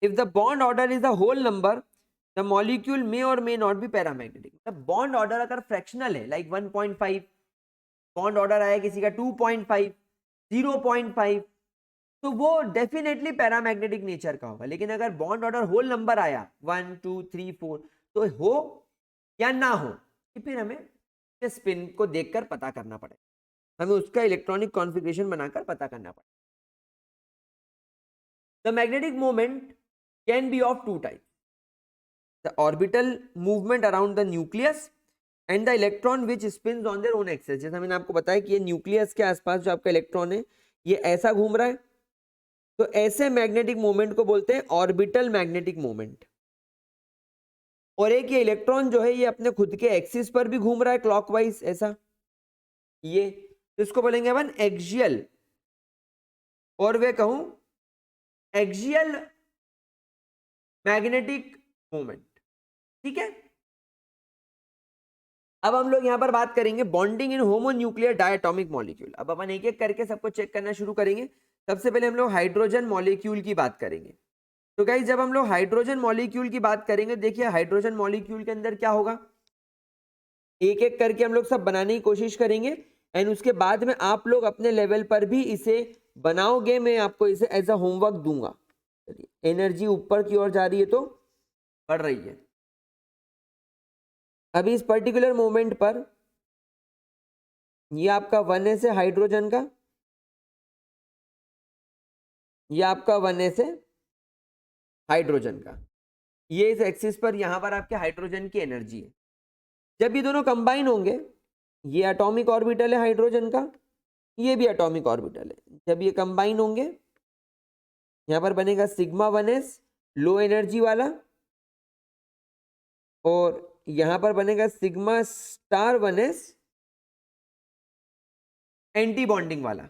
A: if the bond order is a whole number, the molecule may or may not be paramagnetic. The bond order अगर fractional है, like 1.5, bond order आया किसी का 2.5, 0.5, तो वो definitely paramagnetic nature का होगा। लेकिन अगर बॉन्ड ऑर्डर होल नंबर आया 1, 2, 3, 4, तो हो या ना हो, कि फिर हमें स्पिन को देखकर पता करना पड़ेगा, हमें उसका इलेक्ट्रॉनिक कॉन्फ़िगरेशन बनाकर पता करना पड़ेगा। The magnetic moment can be of two types: the orbital movement around the nucleus and the electron which spins on their own axis. जैसा मैंने आपको बताया कि ये न्यूक्लियस के आसपास जो आपका इलेक्ट्रॉन है ये ऐसा घूम रहा है, तो ऐसे मैग्नेटिक मोमेंट को बोलते हैं ऑर्बिटल मैग्नेटिक मोमेंट। और एक ये इलेक्ट्रॉन जो है ये अपने खुद के एक्सिस पर भी घूम रहा है क्लॉकवाइज ऐसा, ये इसको बोलेंगे अपन एक्सियल, और वे कहूं एक्सियल मैग्नेटिक मोमेंट। ठीक है, अब हम लोग यहां पर बात करेंगे bonding in homonuclear diatomic molecule. अब अपन एक एक करके सबको चेक करना शुरू करेंगे। सबसे पहले हम लोग हाइड्रोजन मॉलिक्यूल की बात करेंगे। तो गाइस जब हम लोग हाइड्रोजन मॉलिक्यूल की बात करेंगे, देखिए हाइड्रोजन मॉलिक्यूल के अंदर क्या होगा, एक एक करके हम लोग सब बनाने की कोशिश करेंगे एंड उसके बाद में आप लोग अपने लेवल पर भी इसे बनाओगे, मैं आपको इसे एज अ होमवर्क दूंगा। एनर्जी ऊपर की ओर जा रही है तो बढ़ रही है। अभी इस पर्टिकुलर मोमेंट पर ये आपका 1s है हाइड्रोजन का, ये आपका 1s है हाइड्रोजन का, ये इस एक्सिस पर यहां पर आपके हाइड्रोजन की एनर्जी है। जब ये दोनों कंबाइन होंगे, ये एटॉमिक ऑर्बिटल है हाइड्रोजन का, ये भी एटॉमिक ऑर्बिटल है, जब ये कंबाइन होंगे यहां पर बनेगा सिग्मा 1s लो एनर्जी वाला, और यहां पर बनेगा sigma star 1s antibonding वाला,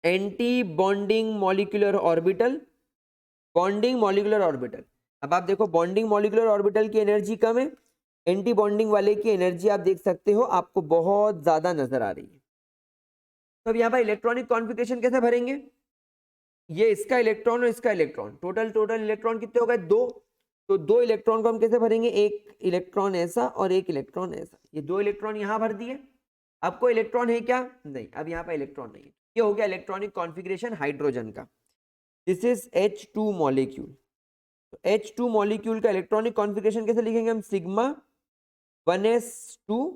A: anti bonding molecular orbital, bonding molecular orbital. अब आप देखो बॉन्डिंग मॉलिक्यूलर ऑर्बिटल की एनर्जी कम है, एंटी बॉन्डिंग वाले की एनर्जी आप देख सकते हो आपको बहुत ज्यादा नजर आ रही है। तो अब यहाँ पर इलेक्ट्रॉनिक कॉन्फ़िगरेशन कैसे भरेंगे, ये इसका इलेक्ट्रॉन और इसका इलेक्ट्रॉन, टोटल इलेक्ट्रॉन कितने हो गए, 2। तो 2 इलेक्ट्रॉन को हम कैसे भरेंगे, एक इलेक्ट्रॉन ऐसा और एक इलेक्ट्रॉन ऐसा, ये 2 इलेक्ट्रॉन यहां भर दिए। अब कोई इलेक्ट्रॉन है क्या, नहीं, अब यहाँ पर इलेक्ट्रॉन नहीं है। ये हो गया इलेक्ट्रॉनिक कॉन्फ़िगरेशन हाइड्रोजन का। This is H2 molecule. तो H2 मॉलिक्यूल का इलेक्ट्रॉनिक कॉन्फ़िगरेशन कैसे लिखेंगे हम, sigma 1s2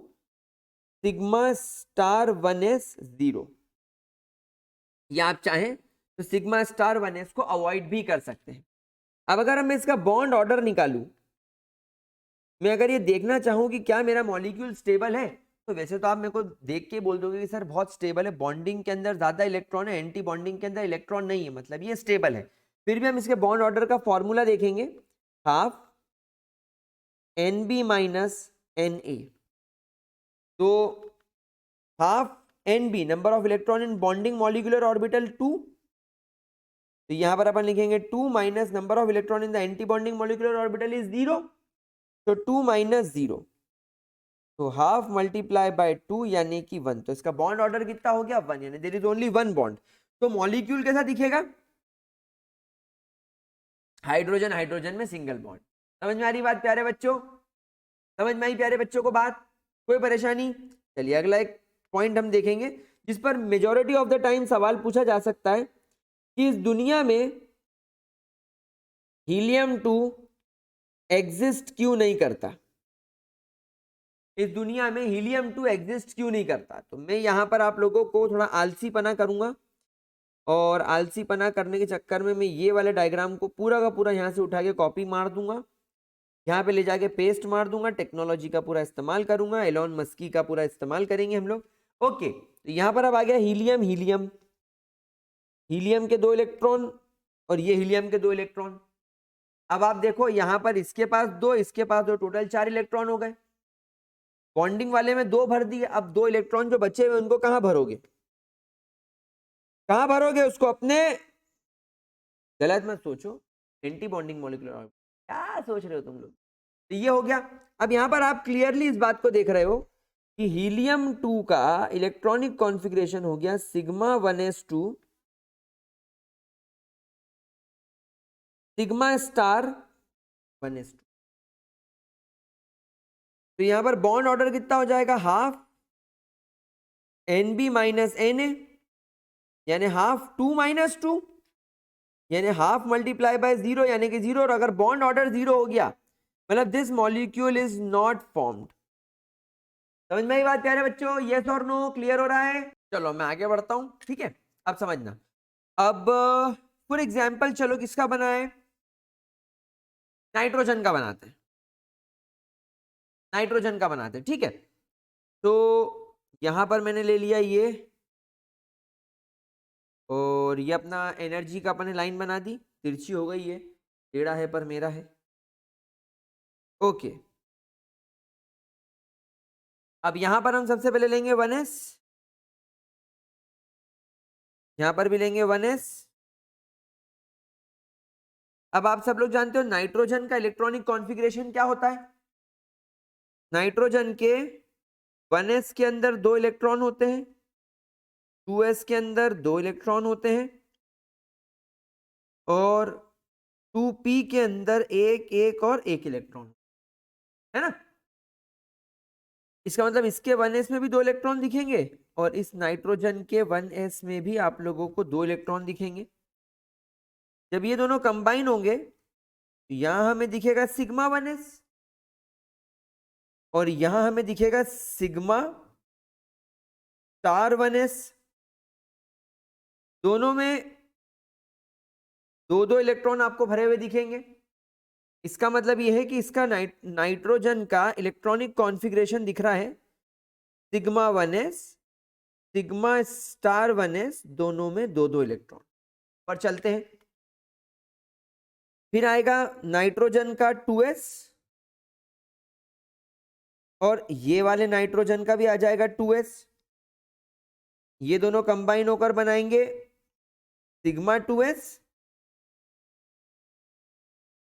A: sigma star 1s 0, या आप चाहें तो सिग्मा स्टार 1s को अवॉइड भी कर सकते हैं। अब अगर मैं इसका बॉन्ड ऑर्डर निकालूं, मैं अगर ये देखना चाहूं कि क्या मेरा मॉलिक्यूल स्टेबल है, तो वैसे तो आप मेरे को देख के बोल दोगे कि सर बहुत स्टेबल है, बॉन्डिंग के अंदर ज्यादा इलेक्ट्रॉन है, एंटी बॉन्डिंग के अंदर इलेक्ट्रॉन नहीं है, मतलब ये स्टेबल है। फिर भी हम इसके बॉन्ड ऑर्डर का फॉर्मूला देखेंगे, हाफ NB माइनस NA। तो half NB number of electron in bonding molecular orbital 2, तो यहां पर अपन लिखेंगे 2 minus number of electron in the anti bonding molecular orbital is 0, तो 2 माइनस 0, तो हाफ मल्टीप्लाई बाय 2 यानी कि 1, तो इसका बॉन्ड ऑर्डर कितना हो गया 1, यानी देयर इज ओनली 1 बॉन्ड। तो मॉलिक्यूल कैसा दिखेगा, हाइड्रोजन हाइड्रोजन में सिंगल बॉन्ड। समझ में आ रही बात प्यारे बच्चों, समझ में आई प्यारे बच्चों को बात, कोई परेशानी? चलिए अगला एक पॉइंट हम देखेंगे जिस पर मेजॉरिटी ऑफ द टाइम सवाल पूछा जा सकता है कि इस दुनिया में हीलियम 2 एग्जिस्ट क्यों नहीं करता, इस दुनिया में हीलियम 2 एग्जिस्ट क्यों नहीं करता। तो मैं यहां पर आप लोगों को थोड़ा आलसी पना करूंगा, और आलसी पना करने के चक्कर में मैं ये वाले डायग्राम को पूरा का पूरा यहां से उठा के कॉपी मार दूंगा, यहाँ पे ले जाके पेस्ट मार दूंगा, टेक्नोलॉजी का पूरा इस्तेमाल करूंगा, एलॉन मस्की का पूरा इस्तेमाल करेंगे हम लोग। ओके, तो यहाँ पर अब आ गया हीलियम, हीलियम, हीलियम के 2 इलेक्ट्रॉन और ये हीलियम के 2 इलेक्ट्रॉन। अब आप देखो यहाँ पर इसके पास 2, इसके पास 2, टोटल 4 इलेक्ट्रॉन हो गए। बॉन्डिंग वाले में 2 भर दिए, अब 2 इलेक्ट्रॉन जो बचे हुए उनको कहाँ भरोगे, कहाँ भरोगे उसको अपने, गलत मत सोचो, एंटी बॉन्डिंग मॉलिक्यूलर, क्या सोच रहे हो तुम लोग। तो ये हो गया। अब यहां पर आप क्लियरली इस बात को देख रहे हो कि हीलियम 2 का इलेक्ट्रॉनिक कॉन्फ़िगरेशन हो गया sigma 1s2 sigma star 1s2। तो यहां पर बॉन्ड ऑर्डर कितना हो जाएगा, हाफ NB माइनस Na, यानी हाफ 2 माइनस 2, यानी हाफ मल्टीप्लाई बाय 0 यानी कि 0। और अगर बॉन्ड ऑर्डर 0 हो गया मतलब this molecule is not formed. समझ में आई बात प्यारे बच्चों, यस और नो, क्लियर हो रहा है? चलो मैं आगे बढ़ता हूं, ठीक है, अब समझना। अब फॉर एग्जांपल चलो किसका बना है, नाइट्रोजन का बनाते हैं, नाइट्रोजन का बनाते हैं, ठीक है। तो यहां पर मैंने ले लिया ये, और ये अपना एनर्जी का अपने लाइन बना दी, तिरछी हो गई है, टेढ़ा है पर मेरा है, ओके। अब यहां पर हम सबसे पहले लेंगे 1s, यहां पर भी लेंगे 1s। अब आप सब लोग जानते हो नाइट्रोजन का इलेक्ट्रॉनिक कॉन्फ़िगरेशन क्या होता है, नाइट्रोजन के 1s के अंदर 2 इलेक्ट्रॉन होते हैं, 2s के अंदर 2 इलेक्ट्रॉन होते हैं, और 2p के अंदर एक और एक इलेक्ट्रॉन, है ना। इसका मतलब इसके 1s में भी 2 इलेक्ट्रॉन दिखेंगे, और इस नाइट्रोजन के 1s में भी आप लोगों को 2 इलेक्ट्रॉन दिखेंगे। जब ये दोनों कंबाइन होंगे तो यहां हमें दिखेगा सिग्मा 1s, और यहां हमें दिखेगा सिग्मा स्टार 1s। दोनों में 2 इलेक्ट्रॉन आपको भरे हुए दिखेंगे। इसका मतलब यह है कि इसका नाइट्रोजन का इलेक्ट्रॉनिक कॉन्फ़िगरेशन दिख रहा है sigma 1s sigma star 1s, दोनों में 2 इलेक्ट्रॉन। पर चलते हैं, फिर आएगा नाइट्रोजन का 2s, और ये वाले नाइट्रोजन का भी आ जाएगा 2s। ये दोनों कंबाइन होकर बनाएंगे sigma 2s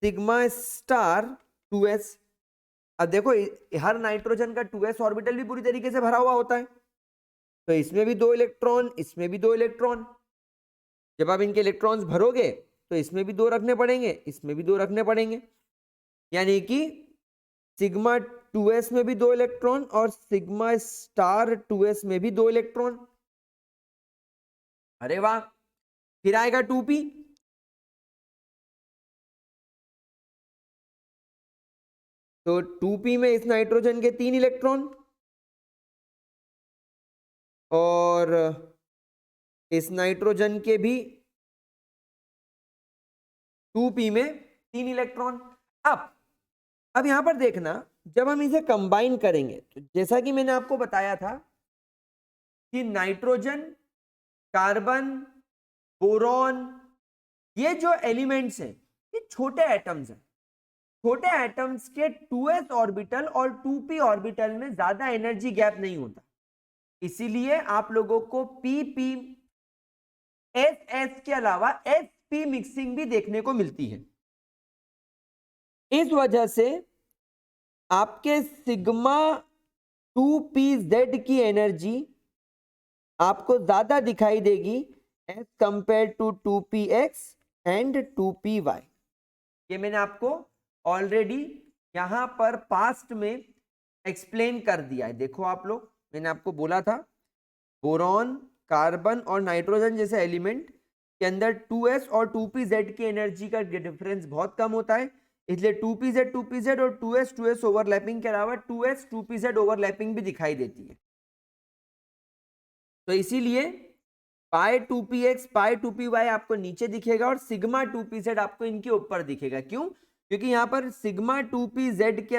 A: sigma star 2s। अब देखो हर नाइट्रोजन का 2s ऑर्बिटल भी पूरी तरीके से भरा हुआ होता है, तो इसमें भी 2 इलेक्ट्रॉन, इसमें भी 2 इलेक्ट्रॉन। जब आप इनके इलेक्ट्रॉन्स भरोगे तो इसमें भी 2 रखने पड़ेंगे, इसमें भी 2 रखने पड़ेंगे, यानी कि सिग्मा 2s में भी 2 इलेक्ट्रॉन और सिग्मा स्टार 2s में भी 2 इलेक्ट्रॉन। अरे वाह। फिर आएगा 2p, तो 2p में इस नाइट्रोजन के 3 इलेक्ट्रॉन, और इस नाइट्रोजन के भी 2p में 3 इलेक्ट्रॉन। अब यहां पर देखना, जब हम इसे कंबाइन करेंगे तो जैसा कि मैंने आपको बताया था कि नाइट्रोजन, कार्बन, बोरॉन, ये जो एलिमेंट्स हैं ये छोटे एटम्स हैं। छोटे एटम्स के 2s ऑर्बिटल और 2p ऑर्बिटल में ज्यादा एनर्जी गैप नहीं होता, इसीलिए आप लोगों को pp ss के अलावा s p मिक्सिंग भी देखने को मिलती है। इस वजह से आपके सिग्मा 2pz की एनर्जी आपको ज्यादा दिखाई देगी as compare to 2px and 2py। ये मैंने आपको ऑलरेडी यहां पर पास्ट में एक्सप्लेन कर दिया है। देखो आप लोग, मैंने आपको बोला था बोरॉन, कार्बन और नाइट्रोजन जैसे एलिमेंट के अंदर 2s और 2pz की एनर्जी का डिफरेंस बहुत कम होता है, इसलिए 2pz और 2s ओवरलैपिंग के अलावा 2s 2pz ओवरलैपिंग भी दिखाई देती है। तो इसीलिए पाई 2px पाई 2py आपको नीचे दिखेगा और सिग्मा 2pz आपको इनके ऊपर दिखेगा। क्यों? क्योंकि यहां पर सिग्मा 2pz के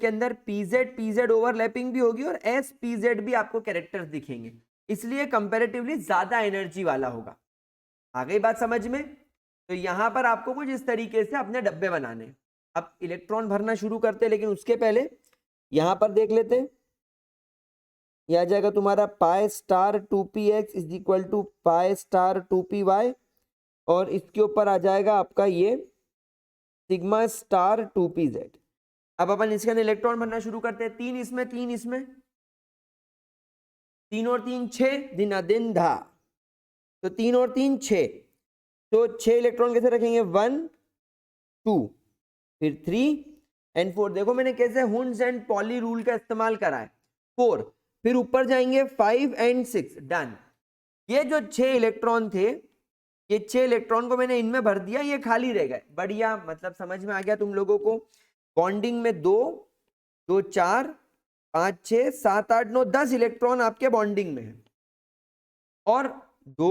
A: अंदर pz ओवरलैपिंग भी होगी और spz भी आपको कैरेक्टर्स दिखेंगे, इसलिए कंपैरेटिवली ज्यादा एनर्जी वाला होगा। आ गई बात समझ में? तो यहां पर आपको कुछ इस तरीके से अपने डब्बे बनाने। अब इलेक्ट्रॉन भरना शुरू करते हैं, लेकिन उसके पहले यहां पर देख लेते हैं। यह आ जाएगा तुम्हारा pi star 2px is equal to pi star 2py और इसके ऊपर आ जाएगा आपका ये सिग्मा स्टार 2pz। अब अपन इसके अंदर इलेक्ट्रॉन भरना शुरू करते हैं। 3 इसमें 3 इसमें, 3 और 3 6 दिन दिन धा, तो 3 और 3 6, तो 6 इलेक्ट्रॉन कैसे रखेंगे 1 2 फिर 3 एंड 4। देखो मैंने कैसे हुंस एंड पॉली रूल का इस्तेमाल करा है। 4 फिर ऊपर जाएंगे 5 एंड 6 डन। ये जो 6 इलेक्ट्रॉन थे, ये 6 इलेक्ट्रॉन को मैंने इनमें भर दिया, ये खाली रह गए। बढ़िया, मतलब समझ में आ गया तुम लोगों को। बॉन्डिंग में 2 2 4 5 6 7 8 9 10 इलेक्ट्रॉन आपके बॉन्डिंग में है और 2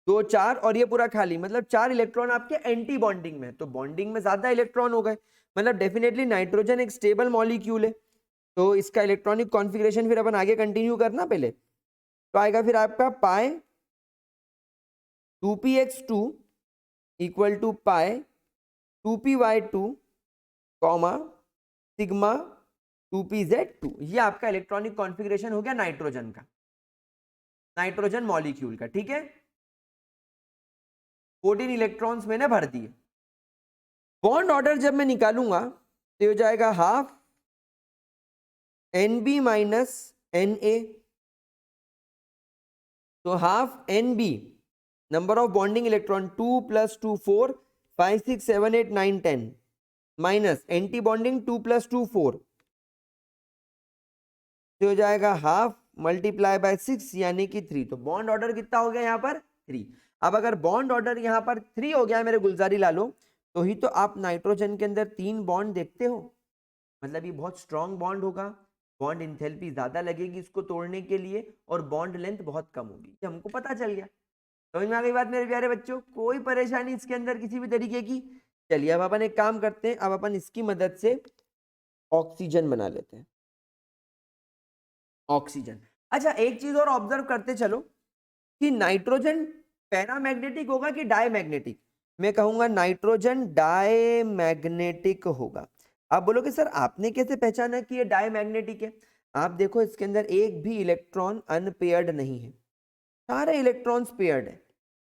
A: 2 4 और ये पूरा खाली, मतलब 4 इलेक्ट्रॉन आपके एंटी बॉन्डिंग में है। तो बॉन्डिंग में ज्यादा इलेक्ट्रॉन हो गए, मतलब डेफिनेटली नाइट्रोजन एक स्टेबल मॉलिक्यूल है। तो इसका इलेक्ट्रॉनिक कॉन्फ़िगरेशन फिर अपन आगे कंटिन्यू करना पहले, तो आएगा फिर आपका pi 2px2 equal to pi 2py2 comma sigma 2pz2। ये आपका इलेक्ट्रॉनिक कॉन्फ़िगरेशन हो गया नाइट्रोजन का, नाइट्रोजन मॉलिक्यूल का। ठीक है, 14 इलेक्ट्रॉन्स मैंने भर दिए। बॉन्ड ऑर्डर जब मैं निकालूंगा तो हो जाएगा हाफ NB माइनस NA, तो half NB number of bonding electron 2 + 2 4 5 6 7 8 9 10 minus anti bonding 2 + 2 4, तो हो जाएगा हाफ मल्टीप्लाई बाय 6 यानी कि 3। तो बॉन्ड ऑर्डर कितना हो गया यहाँ पर 3। अब अगर बॉन्ड ऑर्डर यहाँ पर 3 हो गया मेरे गुलजारी लालो, तो ही तो आप नाइट्रोजन के अंदर 3 बॉन्ड देखते हो, मतलब ये बहुत स्ट्रॉन्ग बॉन्ड होगा, बॉन्ड इंथैल्पी ज्यादा लगेगी इसको तोड़ने के लिए और बॉन्ड लेंथ बहुत कम होगी। ये हमको पता चल गया। समझ में आ गई बात मेरे प्यारे बच्चों? कोई परेशानी इसके अंदर किसी भी तरीके की? चलिए अब अपन एक काम करते हैं, अब अपन इसकी मदद से ऑक्सीजन बना लेते हैं। ऑक्सीजन, अच्छा एक चीज और ऑब्जर्व करते चलो कि नाइट्रोजन पैरामैग्नेटिक होगा कि डायमैग्नेटिक? मैं कहूंगा नाइट्रोजन डायमैग्नेटिक होगा। आप बोलोगे सर आपने कैसे पहचाना कि ये डायमैग्नेटिक है? आप देखो इसके अंदर एक भी इलेक्ट्रॉन अनपेयर्ड नहीं है, सारे इलेक्ट्रॉन्स पेयर्ड है,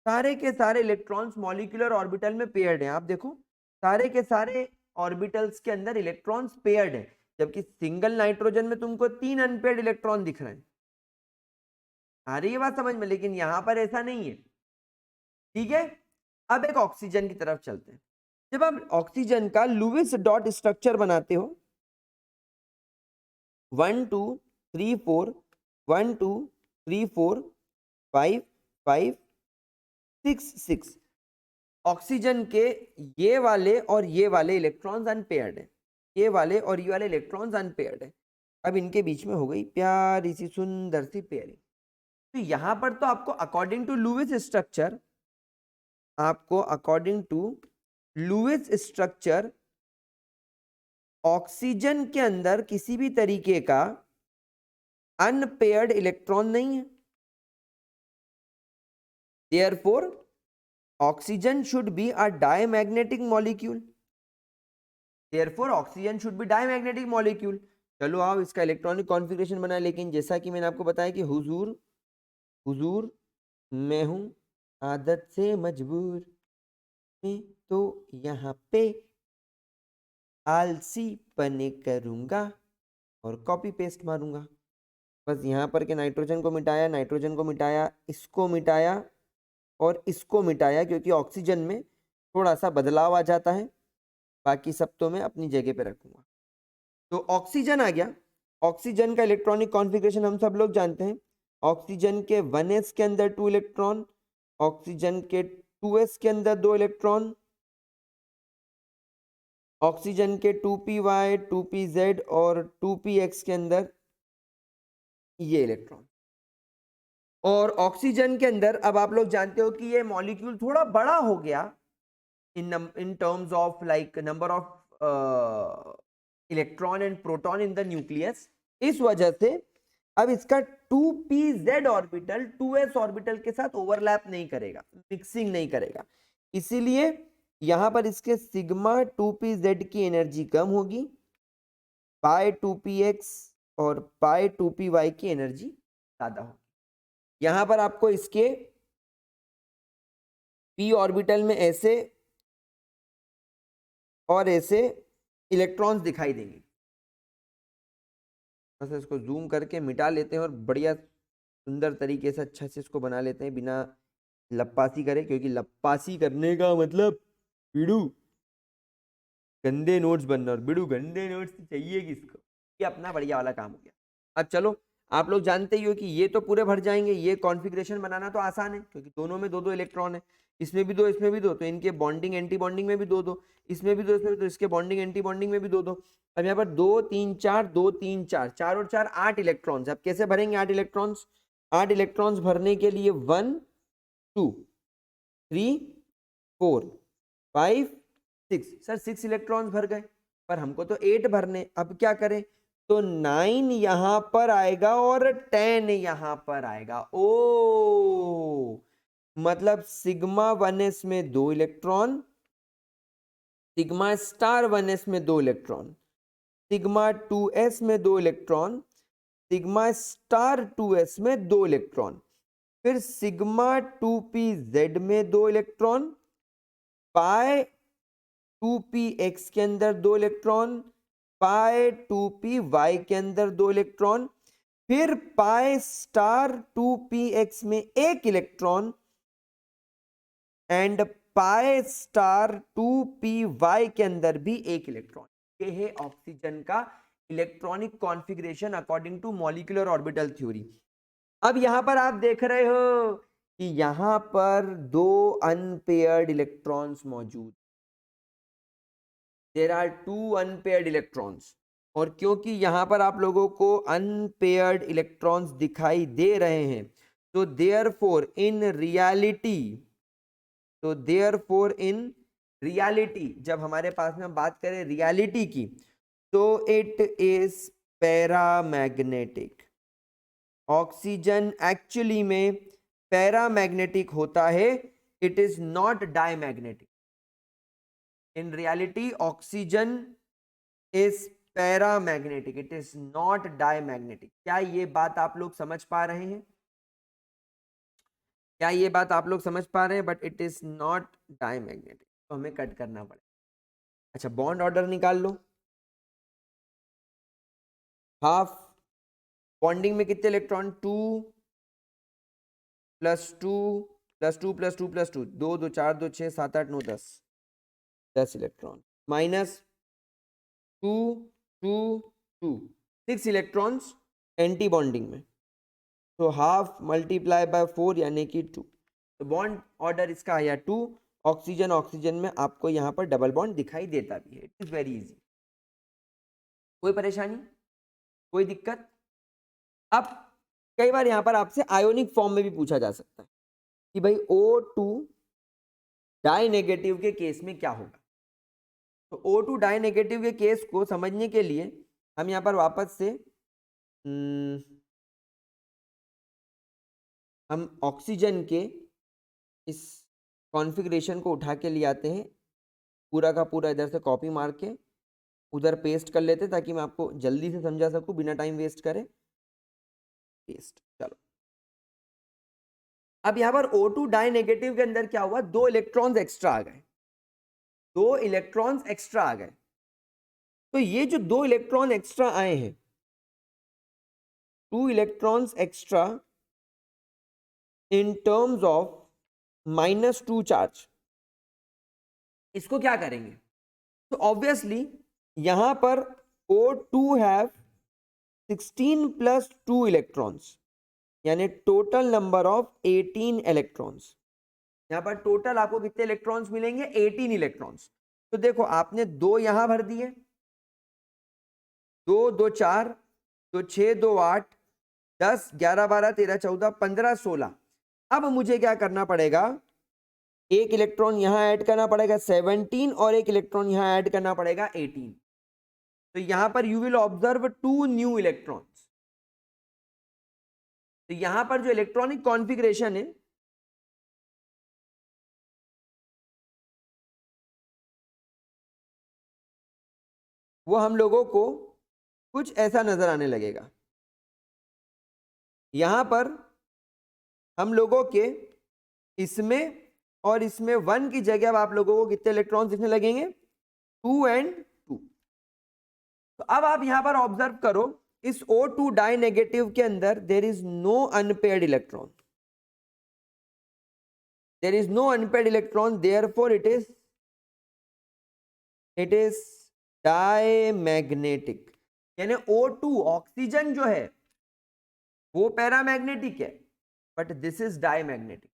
A: सारे के सारे इलेक्ट्रॉन्स मॉलिक्यूलर ऑर्बिटल में पेयर्ड है। आप देखो सारे के सारे ऑर्बिटल्स के अंदर इलेक्ट्रॉन्स पेयर्ड है, जबकि सिंगल नाइट्रोजन में तुमको 3 अनपेयर्ड इलेक्ट्रॉन दिख रहे हैं। आ रही है बात समझ में? लेकिन यहां पर ऐसा नहीं है। ठीक है, अब एक ऑक्सीजन की तरफ चलते हैं। जब आप ऑक्सीजन का लुईस डॉट स्ट्रक्चर बनाते हो 1 2 3 4 1 2 3 4 5 5 6 6, ऑक्सीजन के ये वाले और ये वाले इलेक्ट्रॉन्स अनपेयर्ड है, ये वाले और ये वाले इलेक्ट्रॉन्स अनपेयर्ड है। अब इनके बीच में हो गई प्यारी सी सुंदर सी पेयरिंग। तो यहां पर तो आपको अकॉर्डिंग टू लुईस स्ट्रक्चर, आपको according to Lewis structure oxygen के अंदर किसी भी तरीके का अनपेयर्ड इलेक्ट्रॉन नहीं है। Therefore, oxygen should be a diamagnetic molecule. Therefore, oxygen should be diamagnetic molecule. चलो आओ इसका इलेक्ट्रॉनिक कॉन्फ़िगरेशन बना, लेकिन जैसा कि मैंने आपको बताया कि हुजूर हुजूर मैं हूं आदत से मजबूर मैं तो यहाँ पे आलसी पने करूँगा और कॉपी पेस्ट मारूंगा। बस यहाँ पर के नाइट्रोजन को मिटाया, नाइट्रोजन को मिटाया, इसको मिटाया और इसको मिटाया, क्योंकि ऑक्सीजन में थोड़ा सा बदलाव आ जाता है। बाकी सब तो मैं अपनी जगह पे रखूंगा। तो ऑक्सीजन आ गया। ऑक्सीजन का इलेक्ट्रॉनिक कॉन्फ़िगरेशन हम सब लोग जानते हैं। ऑक्सीजन के 1s के अंदर 2 इलेक्ट्रॉन, ऑक्सीजन के 2s के अंदर 2 इलेक्ट्रॉन, ऑक्सीजन के 2py 2pz और 2px के अंदर ये इलेक्ट्रॉन। और ऑक्सीजन के अंदर अब आप लोग जानते हो कि ये मॉलिक्यूल थोड़ा बड़ा हो गया in terms of like number of electron and proton in the nucleus। इस वजह से अब इसका 2pz ऑर्बिटल 2s ऑर्बिटल के साथ ओवरलैप नहीं करेगा, मिक्सिंग नहीं करेगा। इसीलिए यहां पर इसके सिग्मा 2pz की एनर्जी कम होगी, पाई 2px और पाई 2py की एनर्जी ज्यादा होगी। यहां पर आपको इसके p ऑर्बिटल में ऐसे और ऐसे इलेक्ट्रॉन्स दिखाई देंगे। बस इसको जूम करके मिटा लेते हैं और बढ़िया सुंदर तरीके से अच्छा से इसको बना लेते हैं बिना लप्पासी करे, क्योंकि लप्पासी करने का मतलब बिड़ू गंदे नोट्स बनना, और बिड़ू गंदे नोट्स चाहिए किसको। ये अपना बढ़िया वाला काम हो गया। अब चलो, आप लोग जानते ही हो कि ये तो पूरे भर जाएंगे। ये कॉन्फ़िगरेशन बनाना तो आसान है, क्योंकि दोनों में 2-2 इलेक्ट्रॉन है, इसमें भी 2 इसमें भी 2, तो इनके बॉन्डिंग एंटी बॉन्डिंग में भी 2-2, इसमें भी 2 इसमें भी 2, इसके बॉन्डिंग एंटी बॉन्डिंग में भी 2-2। अब यहाँ पर 2 3 4 2 3 4 4 और 4 8 इलेक्ट्रॉन्स। अब कैसे भरेंगे 8 इलेक्ट्रॉन्स? 8 इलेक्ट्रॉन्स भरने के लिए 1 2 3 4 5 6, सर 6 इलेक्ट्रॉन्स भर गए, पर हमको तो 8 भरने। अब क्या करें? तो 9 यहां पर आएगा और 10 यहां पर आएगा। ओ मतलब सिग्मा 1s में 2 इलेक्ट्रॉन, सिग्मा स्टार 1s में 2 इलेक्ट्रॉन, सिग्मा 2s में 2 इलेक्ट्रॉन, सिग्मा स्टार 2s में 2 इलेक्ट्रॉन, फिर सिग्मा 2pz में 2 इलेक्ट्रॉन, पाई 2px के अंदर 2 इलेक्ट्रॉन, पाई 2py के अंदर 2 इलेक्ट्रॉन, फिर पाई स्टार 2px में 1 electron and pi star 2py के अंदर भी 1 इलेक्ट्रॉन। ये है ऑक्सीजन का electronic configuration according to molecular orbital theory. अब यहां पर आप देख रहे हो कि यहां पर 2 अनपेयर्ड इलेक्ट्रॉन्स मौजूद, देयर आर 2 अनपेयर्ड इलेक्ट्रॉन्स। और क्योंकि यहां पर आप लोगों को अनपेयर्ड इलेक्ट्रॉन्स दिखाई दे रहे हैं, तो देयरफॉर इन रियलिटी, तो देयरफॉर इन रियलिटी, जब हमारे पास में हम बात करें रियलिटी की, तो it is paramagnetic. Oxygen actually में पैरामैग्नेटिक होता है, it is not diamagnetic. In reality oxygen is paramagnetic, it is not diamagnetic. क्या ये बात आप लोग समझ पा रहे हैं? क्या ये बात आप लोग समझ पा रहे हैं? But it is not diamagnetic, तो हमें कट करना पड़ेगा। अच्छा, बॉन्ड ऑर्डर निकाल लो। हाफ बॉन्डिंग में कितने electron? 2 + 2 + 2 + 2 + 2, 2 2 4 2 6 7 8 9 10, 10 electron, minus 2 2 2 6 electrons anti bonding में, तो हाफ मल्टीप्लाई बाय 4 यानी कि 2। तो बॉन्ड ऑर्डर इसका आया 2। ऑक्सीजन ऑक्सीजन में आपको यहाँ पर डबल बॉन्ड दिखाई देता भी है। It is very easy. कोई परेशानी, कोई दिक्कत? अब कई बार यहाँ पर आपसे आयोनिक फॉर्म में भी पूछा जा सकता है कि भाई O2 डाई नेगेटिव के केस में क्या होगा। तो O2 डाई नेगेटिव के केस को समझने के लिए हम यहाँ पर वापस से हम ऑक्सीजन के इस कॉन्फ़िगरेशन को उठा के ले आते हैं, पूरा का पूरा इधर से कॉपी मार के उधर पेस्ट कर लेते हैं, ताकि मैं आपको जल्दी से समझा सकूं बिना टाइम वेस्ट करे। पेस्ट, चलो। अब यहां पर O2 डाई नेगेटिव के अंदर क्या हुआ, 2 इलेक्ट्रॉन्स एक्स्ट्रा आ गए, 2 इलेक्ट्रॉन्स एक्स्ट्रा आ गए। तो ये जो 2 इलेक्ट्रॉन एक्स्ट्रा आए हैं, 2 electrons extra in terms of -2 charge, इसको क्या करेंगे? तो ऑब्वियसली यहां पर O2 हैव 16 प्लस 2 इलेक्ट्रॉन्स, यानी टोटल नंबर ऑफ 18 इलेक्ट्रॉन्स। यहां पर टोटल आपको कितने इलेक्ट्रॉन्स मिलेंगे? 18 इलेक्ट्रॉन्स। तो देखो आपने 2 यहां भर दिए, 2 2 4, 2 6, 2 8, 10 11 12 13 14 15 16। अब मुझे क्या करना पड़ेगा? एक इलेक्ट्रॉन यहां ऐड करना पड़ेगा 17 और एक इलेक्ट्रॉन यहां ऐड करना पड़ेगा 18। तो यहां पर you will observe 2 new electrons. तो यहां पर जो इलेक्ट्रॉनिक कॉन्फ़िगरेशन है वो हम लोगों को कुछ ऐसा नजर आने लगेगा। यहां पर हम लोगों के इसमें और इसमें 1 की जगह अब आप लोगों को कितने इलेक्ट्रॉन्स दिखने लगेंगे? 2 एंड 2। तो अब आप यहां पर ऑब्जर्व करो, इस O2 डाई नेगेटिव के अंदर there is no unpaired electron, there is no unpaired electron, therefore it is diamagnetic. यानी O2 ऑक्सीजन जो है वो पैरामैग्नेटिक है, बट दिस इज डायमैग्नेटिक।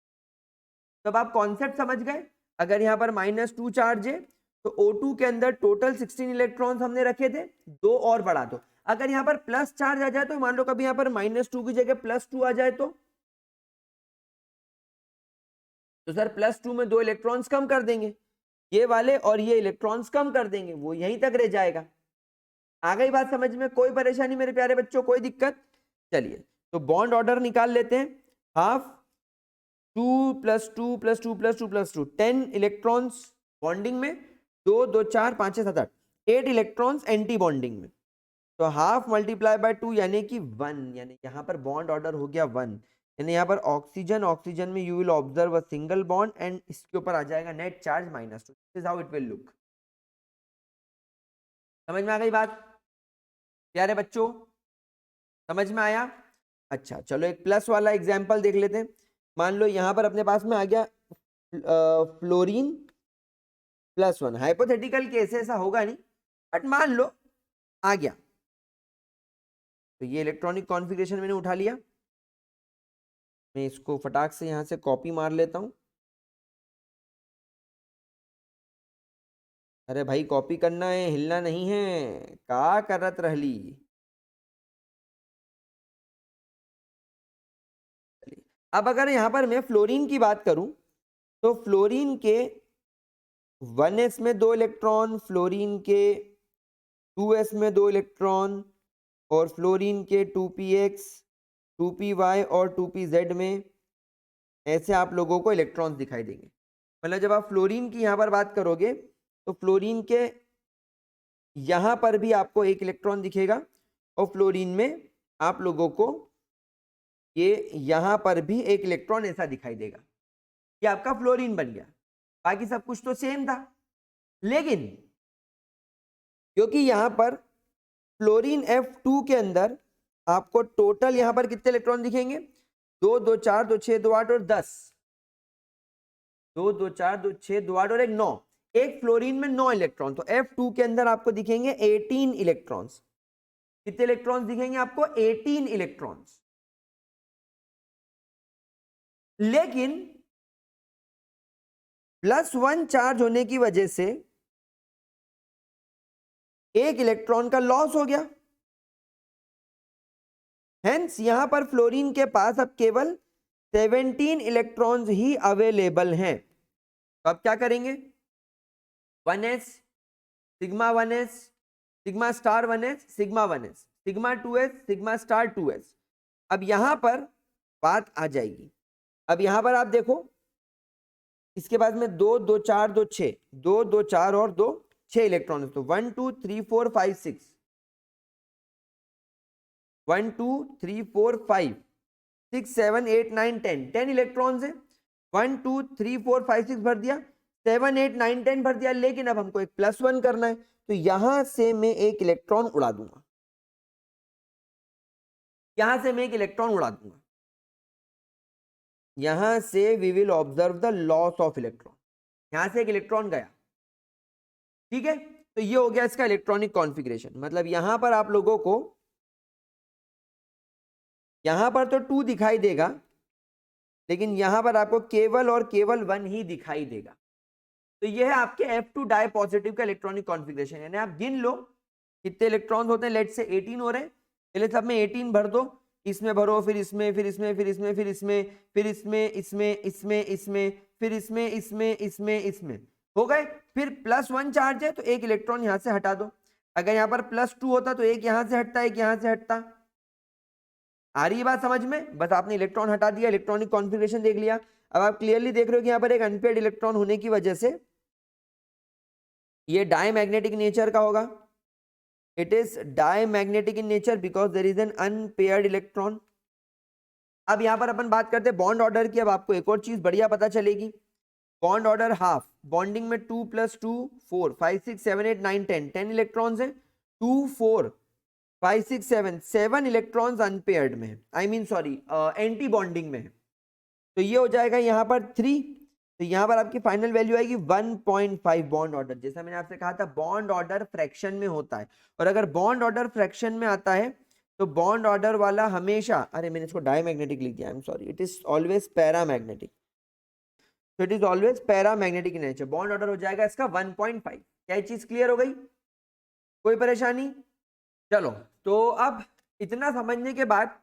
A: तब आप कॉन्सेप्ट समझ गए। अगर यहां पर -2 चार्ज है तो O2 के अंदर टोटल 16 इलेक्ट्रॉन्स हमने रखे थे, 2 और बढ़ा दो। अगर यहां पर प्लस चार्ज आ जाए तो मान लो कभी यहां पर -2 की जगह +2 आ जाए तो सर +2 में 2 इलेक्ट्रॉन्स कम कर देंगे, ये वाले और ये इलेक्ट्रॉन्स कम कर देंगे, वो यहीं तक रह जाएगा। आ गई बात समझ में? कोई परेशानी मेरे प्यारे बच्चों, कोई दिक्कत? चलिए तो बॉन्ड ऑर्डर निकाल लेते हैं। हाफ 2 + 2 + 2 + 2 + 2 10 इलेक्ट्रॉन्स बॉन्डिंग में, 2 2 4 5 6 7 8 8 इलेक्ट्रॉन्स एंटी बॉन्डिंग में। तो हाफ मल्टीप्लाई बाय 2 यानी कि 1, यानी यहां पर बॉन्ड ऑर्डर हो गया 1। यानी यहां पर ऑक्सीजन ऑक्सीजन में you will observe a single bond and इसके ऊपर आ जाएगा net charge -2। This is how it will look. समझ में आ गई बात प्यारे बच्चों? समझ में आया? अच्छा चलो एक प्लस वाला एग्जाम्पल देख लेते हैं। मान लो यहां पर अपने पास में आ गया फ्लोरीन +1। हाइपोथेटिकल केस ऐसा होगा नहीं, बट मान लो आ गया। तो ये इलेक्ट्रॉनिक कॉन्फ़िगरेशन मैंने उठा लिया। मैं इसको फटाक से यहां से कॉपी मार लेता हूं। अरे भाई कॉपी करना है, हिलना नहीं है, का करत रहली। अब अगर यहां पर मैं फ्लोरीन की बात करूं तो फ्लोरीन के 1s में 2 इलेक्ट्रॉन, फ्लोरीन के 2s में 2 इलेक्ट्रॉन और फ्लोरीन के 2px 2py और 2pz में ऐसे आप लोगों को इलेक्ट्रॉन्स दिखाई देंगे। मतलब जब आप फ्लोरीन की यहां पर बात करोगे तो फ्लोरीन के यहां पर भी आपको एक इलेक्ट्रॉन दिखेगा और फ्लोरीन में आप लोगों को ये यहां पर भी एक इलेक्ट्रॉन ऐसा दिखाई देगा। ये आपका फ्लोरीन बन गया। बाकी सब कुछ तो सेम था, लेकिन क्योंकि यहां पर फ्लोरीन F2 के अंदर आपको टोटल यहां पर कितने इलेक्ट्रॉन दिखेंगे? 2 2 4 2 6 2 8 और 10। 2 2 4 2 6 2 8 और 1 9। एक फ्लोरीन में 9 इलेक्ट्रॉन, तो F2 के अंदर आपको दिखेंगे 18 इलेक्ट्रॉन्स। कितने इलेक्ट्रॉन्स दिखेंगे आपको? 18 इलेक्ट्रॉन्स। लेकिन +1 चार्ज होने की वजह से एक इलेक्ट्रॉन का लॉस हो गया। हेंस यहां पर फ्लोरीन के पास अब केवल 17 इलेक्ट्रॉन्स ही अवेलेबल हैं। तो अब क्या करेंगे? 1s sigma 1s sigma star 1s sigma 1s sigma 2s sigma star 2s। अब यहां पर बात आ जाएगी। अब यहां पर आप देखो, इसके बाद में 2 2 4 2 6 2 2 4 और 2 6 इलेक्ट्रॉन। तो 1 2 3 4 5 6 1 2 3 4 5 6 7 8 9 10 10 इलेक्ट्रॉन्स है, 1 2 3 4 5 6 भर दिया, 7 8 9 10 भर दिया, लेकिन अब हमको एक +1 करना है, तो यहां से मैं एक इलेक्ट्रॉन उड़ा दूंगा, यहां से मैं एक इलेक्ट्रॉन उड़ा दूंगा, यहां से we will observe the loss of electron, यहां से एक इलेक्ट्रॉन गया, ठीक है। तो ये हो गया इसका इलेक्ट्रॉनिक कॉन्फ़िगरेशन। मतलब यहां पर आप लोगों को, यहां पर तो 2 दिखाई देगा, लेकिन यहां पर आपको केवल और केवल 1 ही दिखाई देगा। तो ये है आपके F2 डाई पॉजिटिव का इलेक्ट्रॉनिक कॉन्फ़िगरेशन। यानी आप गिन लो कितने इलेक्ट्रॉन्स होते हैं, लेट से 18 हो रहे हैं, पहले सब में 18 भर दो, इसमें भरो, फिर इसमें, फिर इसमें, फिर इसमें, फिर इसमें, फिर इसमें, इसमें, इसमें, इसमें, फिर इसमें, इसमें, इसमें, इसमें, हो गए। फिर +1 चार्ज है तो एक इलेक्ट्रॉन यहां से हटा दो, अगर यहां पर +2 होता तो एक यहां से हटता, एक यहां से हटता। आ रही है बात समझ में? बस आपने इलेक्ट्रॉन हटा दिया, इलेक्ट्रॉनिक कॉन्फ़िगरेशन देख लिया। अब आप क्लियरली देख रहे हो कि यहाँ पर एक अनपेयर्ड इलेक्ट्रॉन होने की वजह से ये डायमैग्नेटिक नेचर का होगा। It is diamagnetic in nature because there is an unpaired electron. अब यहां पर अपन बात करते हैं बॉन्ड ऑर्डर की। अब आपको एक और चीज बढ़िया पता चलेगी, बॉन्ड ऑर्डर हाफ, बॉन्डिंग में 2 + 2 4 5 6 7 8 9 10 10 इलेक्ट्रॉन्स है, 2 4 5 6 7 7 इलेक्ट्रॉन्स अनपेयर्ड में है, I mean sorry anti bonding में है, तो ये हो जाएगा यहाँ पर 3। तो यहाँ पर आपकी फाइनल वैल्यू आएगी 1.5 बॉन्ड ऑर्डर। जैसा मैंने आपसे कहा था बॉन्ड ऑर्डर फ्रैक्शन में होता है, और अगर बॉन्ड ऑर्डर फ्रैक्शन में आता है तो बॉन्ड ऑर्डर वाला हमेशा, अरे मैंने इसको डायमैग्नेटिक लिख दिया, I am sorry, it is always paramagnetic, तो it is always paramagnetic in nature. Bond order हो जाएगा इसका 1.5। क्या ये चीज क्लियर हो गई? कोई परेशानी? चलो, तो अब इतना समझने के बाद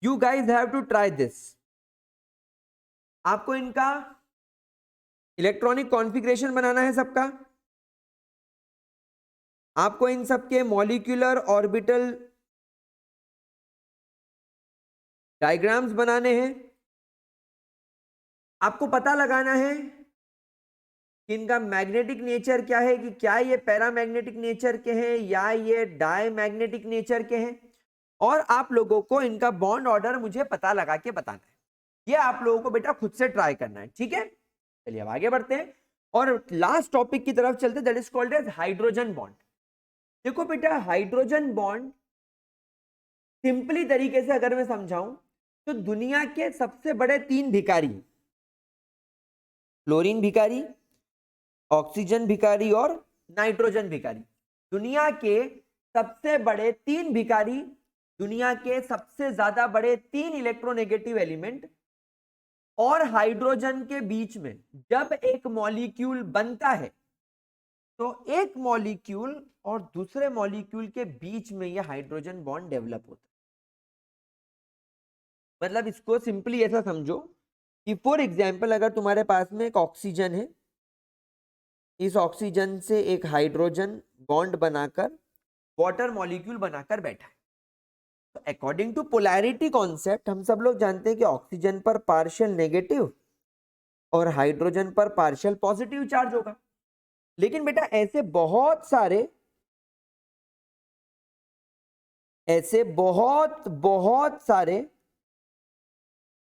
A: you guys have to try this. आपको इनका इलेक्ट्रॉनिक कॉन्फ़िगरेशन बनाना है सबका, आपको इन सबके मॉलिक्यूलर ऑर्बिटल डायग्राम्स बनाने हैं, आपको पता लगाना है कि इनका मैग्नेटिक नेचर क्या है, कि क्या ये पैरामैग्नेटिक नेचर के हैं या ये डायमैग्नेटिक नेचर के हैं, और आप लोगों को इनका बॉन्ड ऑर्डर मुझे पता लगा के बताना है। ये आप लोगों को बेटा खुद से ट्राई करना है, ठीक है। चलिए अब आगे बढ़ते हैं और लास्ट टॉपिक की तरफ चलते हैं, that is called as hydrogen bond. देखो बेटा, हाइड्रोजन बॉन्ड सिंपली तरीके से अगर मैं समझाऊं तो दुनिया के सबसे बड़े 3 भिखारी, क्लोरीन भिखारी, ऑक्सीजन भिखारी और नाइट्रोजन भिखारी, दुनिया के सबसे बड़े 3 भिखारी, दुनिया के सबसे ज्यादा बड़े 3 इलेक्ट्रोनेगेटिव एलिमेंट, और हाइड्रोजन के बीच में जब एक मॉलिक्यूल बनता है तो एक मॉलिक्यूल और दूसरे मॉलिक्यूल के बीच में यह हाइड्रोजन बॉन्ड डेवलप होता है। मतलब इसको सिंपली ऐसा समझो कि फॉर एग्जाम्पल अगर तुम्हारे पास में एक ऑक्सीजन है, इस ऑक्सीजन से एक हाइड्रोजन बॉन्ड बनाकर वाटर मॉलिक्यूल बनाकर बैठा है, तो अकॉर्डिंग टू पोलैरिटी कॉन्सेप्ट हम सब लोग जानते हैं कि ऑक्सीजन पर पार्शियल नेगेटिव और हाइड्रोजन पर पार्शियल पॉजिटिव चार्ज होगा। लेकिन बेटा ऐसे बहुत सारे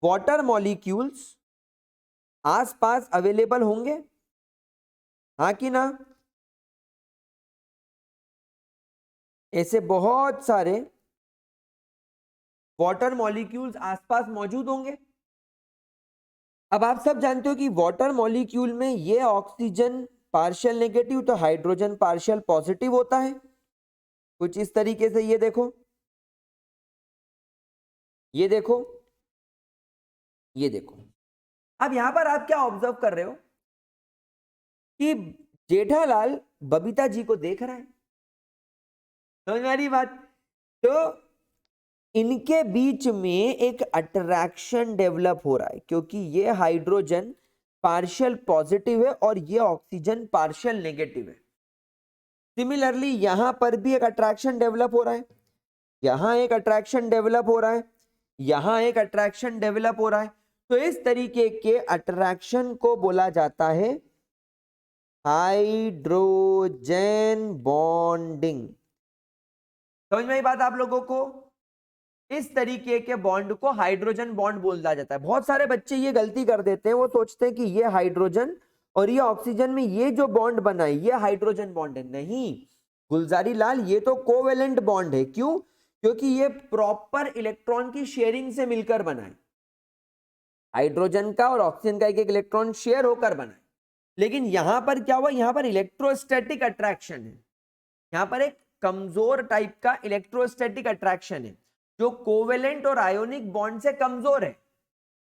A: वाटर मॉलिक्यूल्स आसपास अवेलेबल होंगे, हाँ कि ना? ऐसे बहुत सारे वाटर मॉलिक्यूल्स आसपास मौजूद होंगे। अब आप सब जानते हो कि वाटर मॉलिक्यूल में ये ऑक्सीजन पार्शियल नेगेटिव तो हाइड्रोजन पार्शियल पॉजिटिव होता है, कुछ इस तरीके से। ये देखो, ये देखो, ये देखो। अब यहां पर आप क्या ऑब्जर्व कर रहे हो कि जेठालाल बबीता जी को देख रहा है, समझ में आ रही बात? तो इनके बीच में एक अट्रैक्शन डेवलप हो रहा है, क्योंकि ये हाइड्रोजन पार्शियल पॉजिटिव है और ये ऑक्सीजन पार्शियल नेगेटिव है। सिमिलरली यहां पर भी एक अट्रैक्शन डेवलप हो रहा है, यहां एक अट्रैक्शन डेवलप हो रहा है, यहां एक अट्रैक्शन डेवलप हो रहा है। तो इस तरीके के अट्रैक्शन को बोला जाता है हाइड्रोजन बॉन्डिंग। समझ में आई बात आप लोगों को? इस तरीके के बॉन्ड को हाइड्रोजन बॉन्ड बोला जाता है। बहुत सारे बच्चे ये गलती कर देते हैं, वो सोचते हैं कि ये हाइड्रोजन और ये ऑक्सीजन में ये जो बॉन्ड बना है ये हाइड्रोजन बॉन्ड है। नहीं गुलजारी लाल, ये तो कोवेलेंट बॉन्ड है। क्यों? क्योंकि ये प्रॉपर इलेक्ट्रॉन की शेयरिंग से मिलकर बना है। हाइड्रोजन का और ऑक्सीजन का एक एक इलेक्ट्रॉन शेयर होकर बना है। लेकिन यहां पर क्या हुआ, यहां पर इलेक्ट्रोस्टैटिक अट्रैक्शन है। यहां पर एक कमजोर टाइप का इलेक्ट्रोस्टैटिक अट्रैक्शन है जो कोवेलेंट और आयोनिक बॉन्ड से कमजोर है।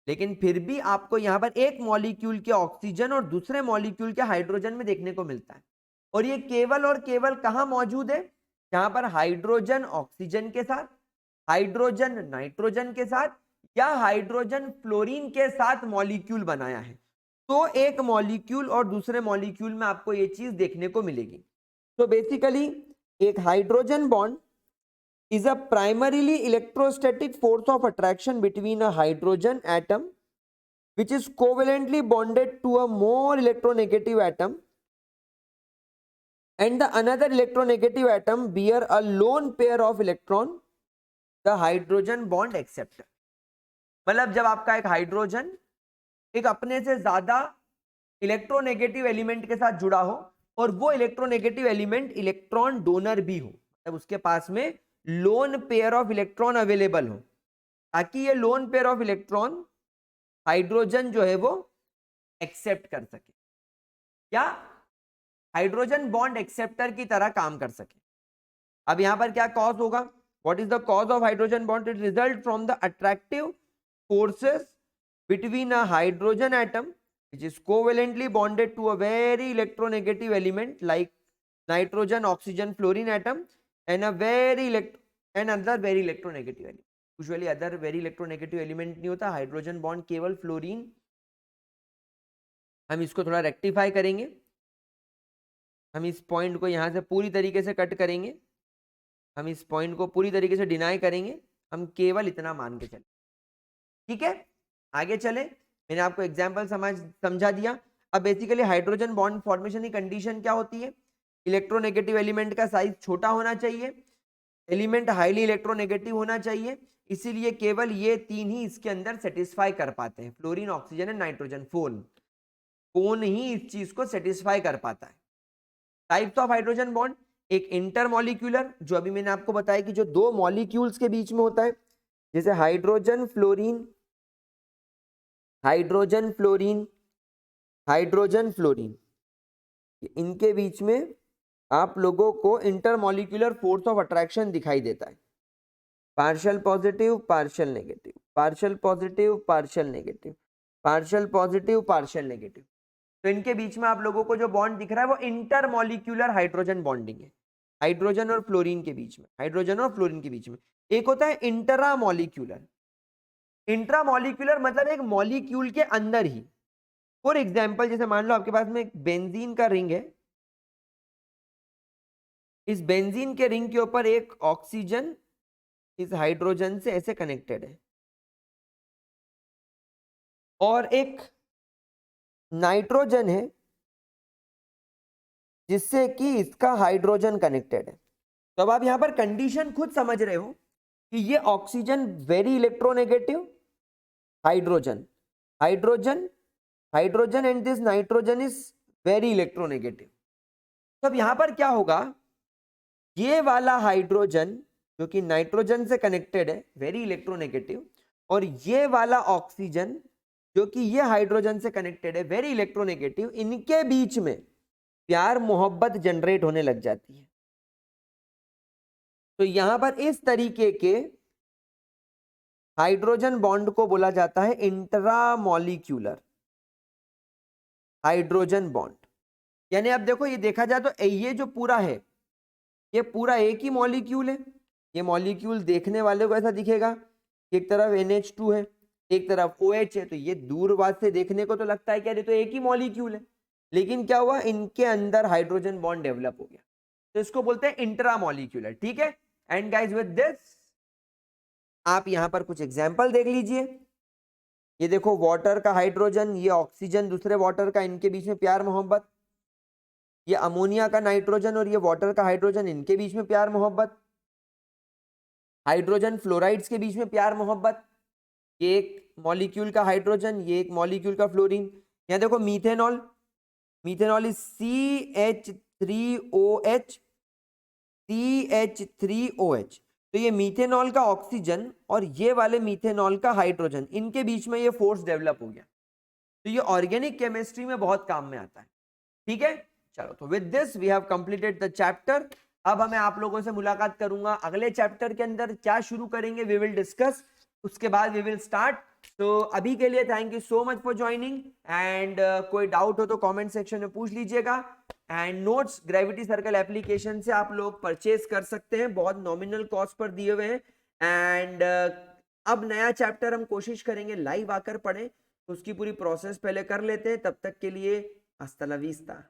A: लेकिन फिर भी आपको यहां पर एक मॉलिक्यूल के ऑक्सीजन और दूसरे मॉलिक्यूल के हाइड्रोजन में देखने को मिलता है। और ये केवल और केवल कहां मौजूद है? यहां पर हाइड्रोजन ऑक्सीजन के साथ, हाइड्रोजन नाइट्रोजन के साथ, या हाइड्रोजन फ्लोरीन के साथ मॉलिक्यूल बनाया है। तो एक मॉलिक्यूल और दूसरे मॉलिक्यूल में आपको ये चीज देखने को मिलेगी। तो बेसिकली एक hydrogen bond is a primarily electrostatic force of attraction between a hydrogen atom which is covalently bonded to a more electronegative atom and the another electronegative atom bear a lone pair of electron, the hydrogen bond acceptor। मतलब जब आपका एक hydrogen एक अपने से ज्यादा electronegative element के साथ जुड़ा हो और वो इलेक्ट्रोनेगेटिव एलिमेंट इलेक्ट्रॉन डोनर भी हो, तब उसके पास में lone pair of electron available हो, ताकि ये lone pair of electron hydrogen जो है वो एक्सेप्ट कर सके या हाइड्रोजन बॉन्ड एक्सेप्टर की तरह काम कर सके। अब यहां पर क्या कॉज होगा? What is the cause of hydrogen bond? It result from the attractive forces between a hydrogen atom which is covalently bonded to a very electronegative element like nitrogen, oxygen, fluorine atom and another very electronegative element। usually other very electronegative element नहीं होता, hydrogen bond केवल fluorine. हम इसको थोड़ा rectify करेंगे, हम इस point को यहां से पूरी तरीके से कट करेंगे, हम इस पॉइंट को पूरी तरीके से डिनाई करेंगे, हम केवल इतना मान के चले। ठीक है, आगे चले। मैंने आपको एग्जांपल समझा दिया। अब बेसिकली हाइड्रोजन बॉन्ड फॉर्मेशन की कंडीशन क्या होती है? इलेक्ट्रोनेगेटिव एलिमेंट का साइज छोटा होना चाहिए, एलिमेंट हाईली इलेक्ट्रोनेगेटिव होना चाहिए। इसीलिए केवल ये तीन ही इसके अंदर सेटिस्फाई कर पाते हैं, फ्लोरीन, ऑक्सीजन एंड नाइट्रोजन। फोन ही इस चीज को सेटिस्फाई कर पाता है। टाइप्स ऑफ हाइड्रोजन बॉन्ड, एक इंटरमॉलिक्यूलर, जो अभी मैंने आपको बताया कि जो दो मॉलिक्यूल्स के बीच में होता है, जैसे hydrogen fluorine, hydrogen fluorine, hydrogen fluorine, इनके बीच में आप लोगों को इंटरमॉलिक्यूलर फोर्स ऑफ अट्रैक्शन दिखाई देता है। Partial positive, partial negative, partial positive, partial negative, partial positive, partial negative. तो इनके बीच में आप लोगों को जो बॉन्ड दिख रहा है वो इंटरमॉलिक्यूलर हाइड्रोजन बॉन्डिंग है, हाइड्रोजन और फ्लोरीन के बीच में, हाइड्रोजन और फ्लोरीन के बीच में। एक होता है इंट्रामॉलिक्यूलर। इंट्रामॉलिक्यूलर मतलब एक मॉलिक्यूल के अंदर ही। फॉर एग्जाम्पल, जैसे मान लो आपके पास में एक बेंजीन का रिंग है, इस बेंजीन के रिंग के ऊपर एक ऑक्सीजन इस हाइड्रोजन से ऐसे कनेक्टेड है और एक नाइट्रोजन है जिससे कि इसका हाइड्रोजन कनेक्टेड है। तो अब आप यहां पर कंडीशन खुद समझ रहे हो कि ये oxygen very electronegative, hydrogen, hydrogen, hydrogen and this nitrogen is very electronegative. तो अब यहां पर क्या होगा, ये वाला हाइड्रोजन जो कि नाइट्रोजन से कनेक्टेड है, वेरी इलेक्ट्रोनेगेटिव, और ये वाला ऑक्सीजन जो कि ये हाइड्रोजन से कनेक्टेड है, वेरी इलेक्ट्रोनेगेटिव, इनके बीच में प्यार मोहब्बत जनरेट होने लग जाती है। तो यहां पर इस तरीके के हाइड्रोजन बॉन्ड को बोला जाता है इंट्रामॉलिक्यूलर हाइड्रोजन बॉन्ड। यानी अब देखो, ये देखा जाए तो ये जो पूरा है, ये पूरा एक ही मॉलिक्यूल है। ये मॉलिक्यूल देखने वाले को ऐसा दिखेगा, एक तरफ NH2 है, एक तरफ OH है, तो ये दूरवाद से देखने को तो लगता है कि अरे तो एक ही मॉलिक्यूल है। लेकिन क्या हुआ, इनके अंदर हाइड्रोजन बॉन्ड डेवलप हो गया, तो इसको बोलते हैं इंट्रामॉलिक्यूलर। ठीक है, एंड गाइस विद दिस आप यहां पर कुछ एग्जांपल देख लीजिए। ये देखो, वाटर का हाइड्रोजन, ये ऑक्सीजन दूसरे वाटर का, इनके बीच में प्यार मोहब्बत। ये अमोनिया का नाइट्रोजन और ये वाटर का हाइड्रोजन, इनके बीच में प्यार मोहब्बत। हाइड्रोजन फ्लोराइड्स के बीच में प्यार मोहब्बत, ये एक मॉलिक्यूल का हाइड्रोजन, ये एक मॉलिक्यूल का फ्लोरीन। यहाँ देखो methanol, methanol is CH3OH, CH3OH। तो ये मीथेनॉल का ऑक्सीजन और ये वाले मीथेनॉल का हाइड्रोजन, इनके बीच में ये फोर्स डेवलप हो गया। तो ये ऑर्गेनिक केमिस्ट्री में बहुत काम में आता है। ठीक है, चलो, तो with this we have completed the chapter. अब मैं आप लोगों से मुलाकात करूंगा अगले चैप्टर के अंदर, क्या शुरू करेंगे वी विल डिस्कस, उसके बाद वी विल स्टार्ट। तो अभी के लिए thank you so much for joining, and कोई डाउट हो तो कमेंट सेक्शन में पूछ लीजिएगा। And notes gravity circle application से आप लोग परचेज कर सकते हैं, बहुत नॉमिनल कॉस्ट पर दिए हुए हैं। एंड अब नया चैप्टर हम कोशिश करेंगे लाइव आकर पढ़ें, उसकी पूरी प्रोसेस पहले कर लेते हैं। तब तक के लिए हस्ता ला विस्ता।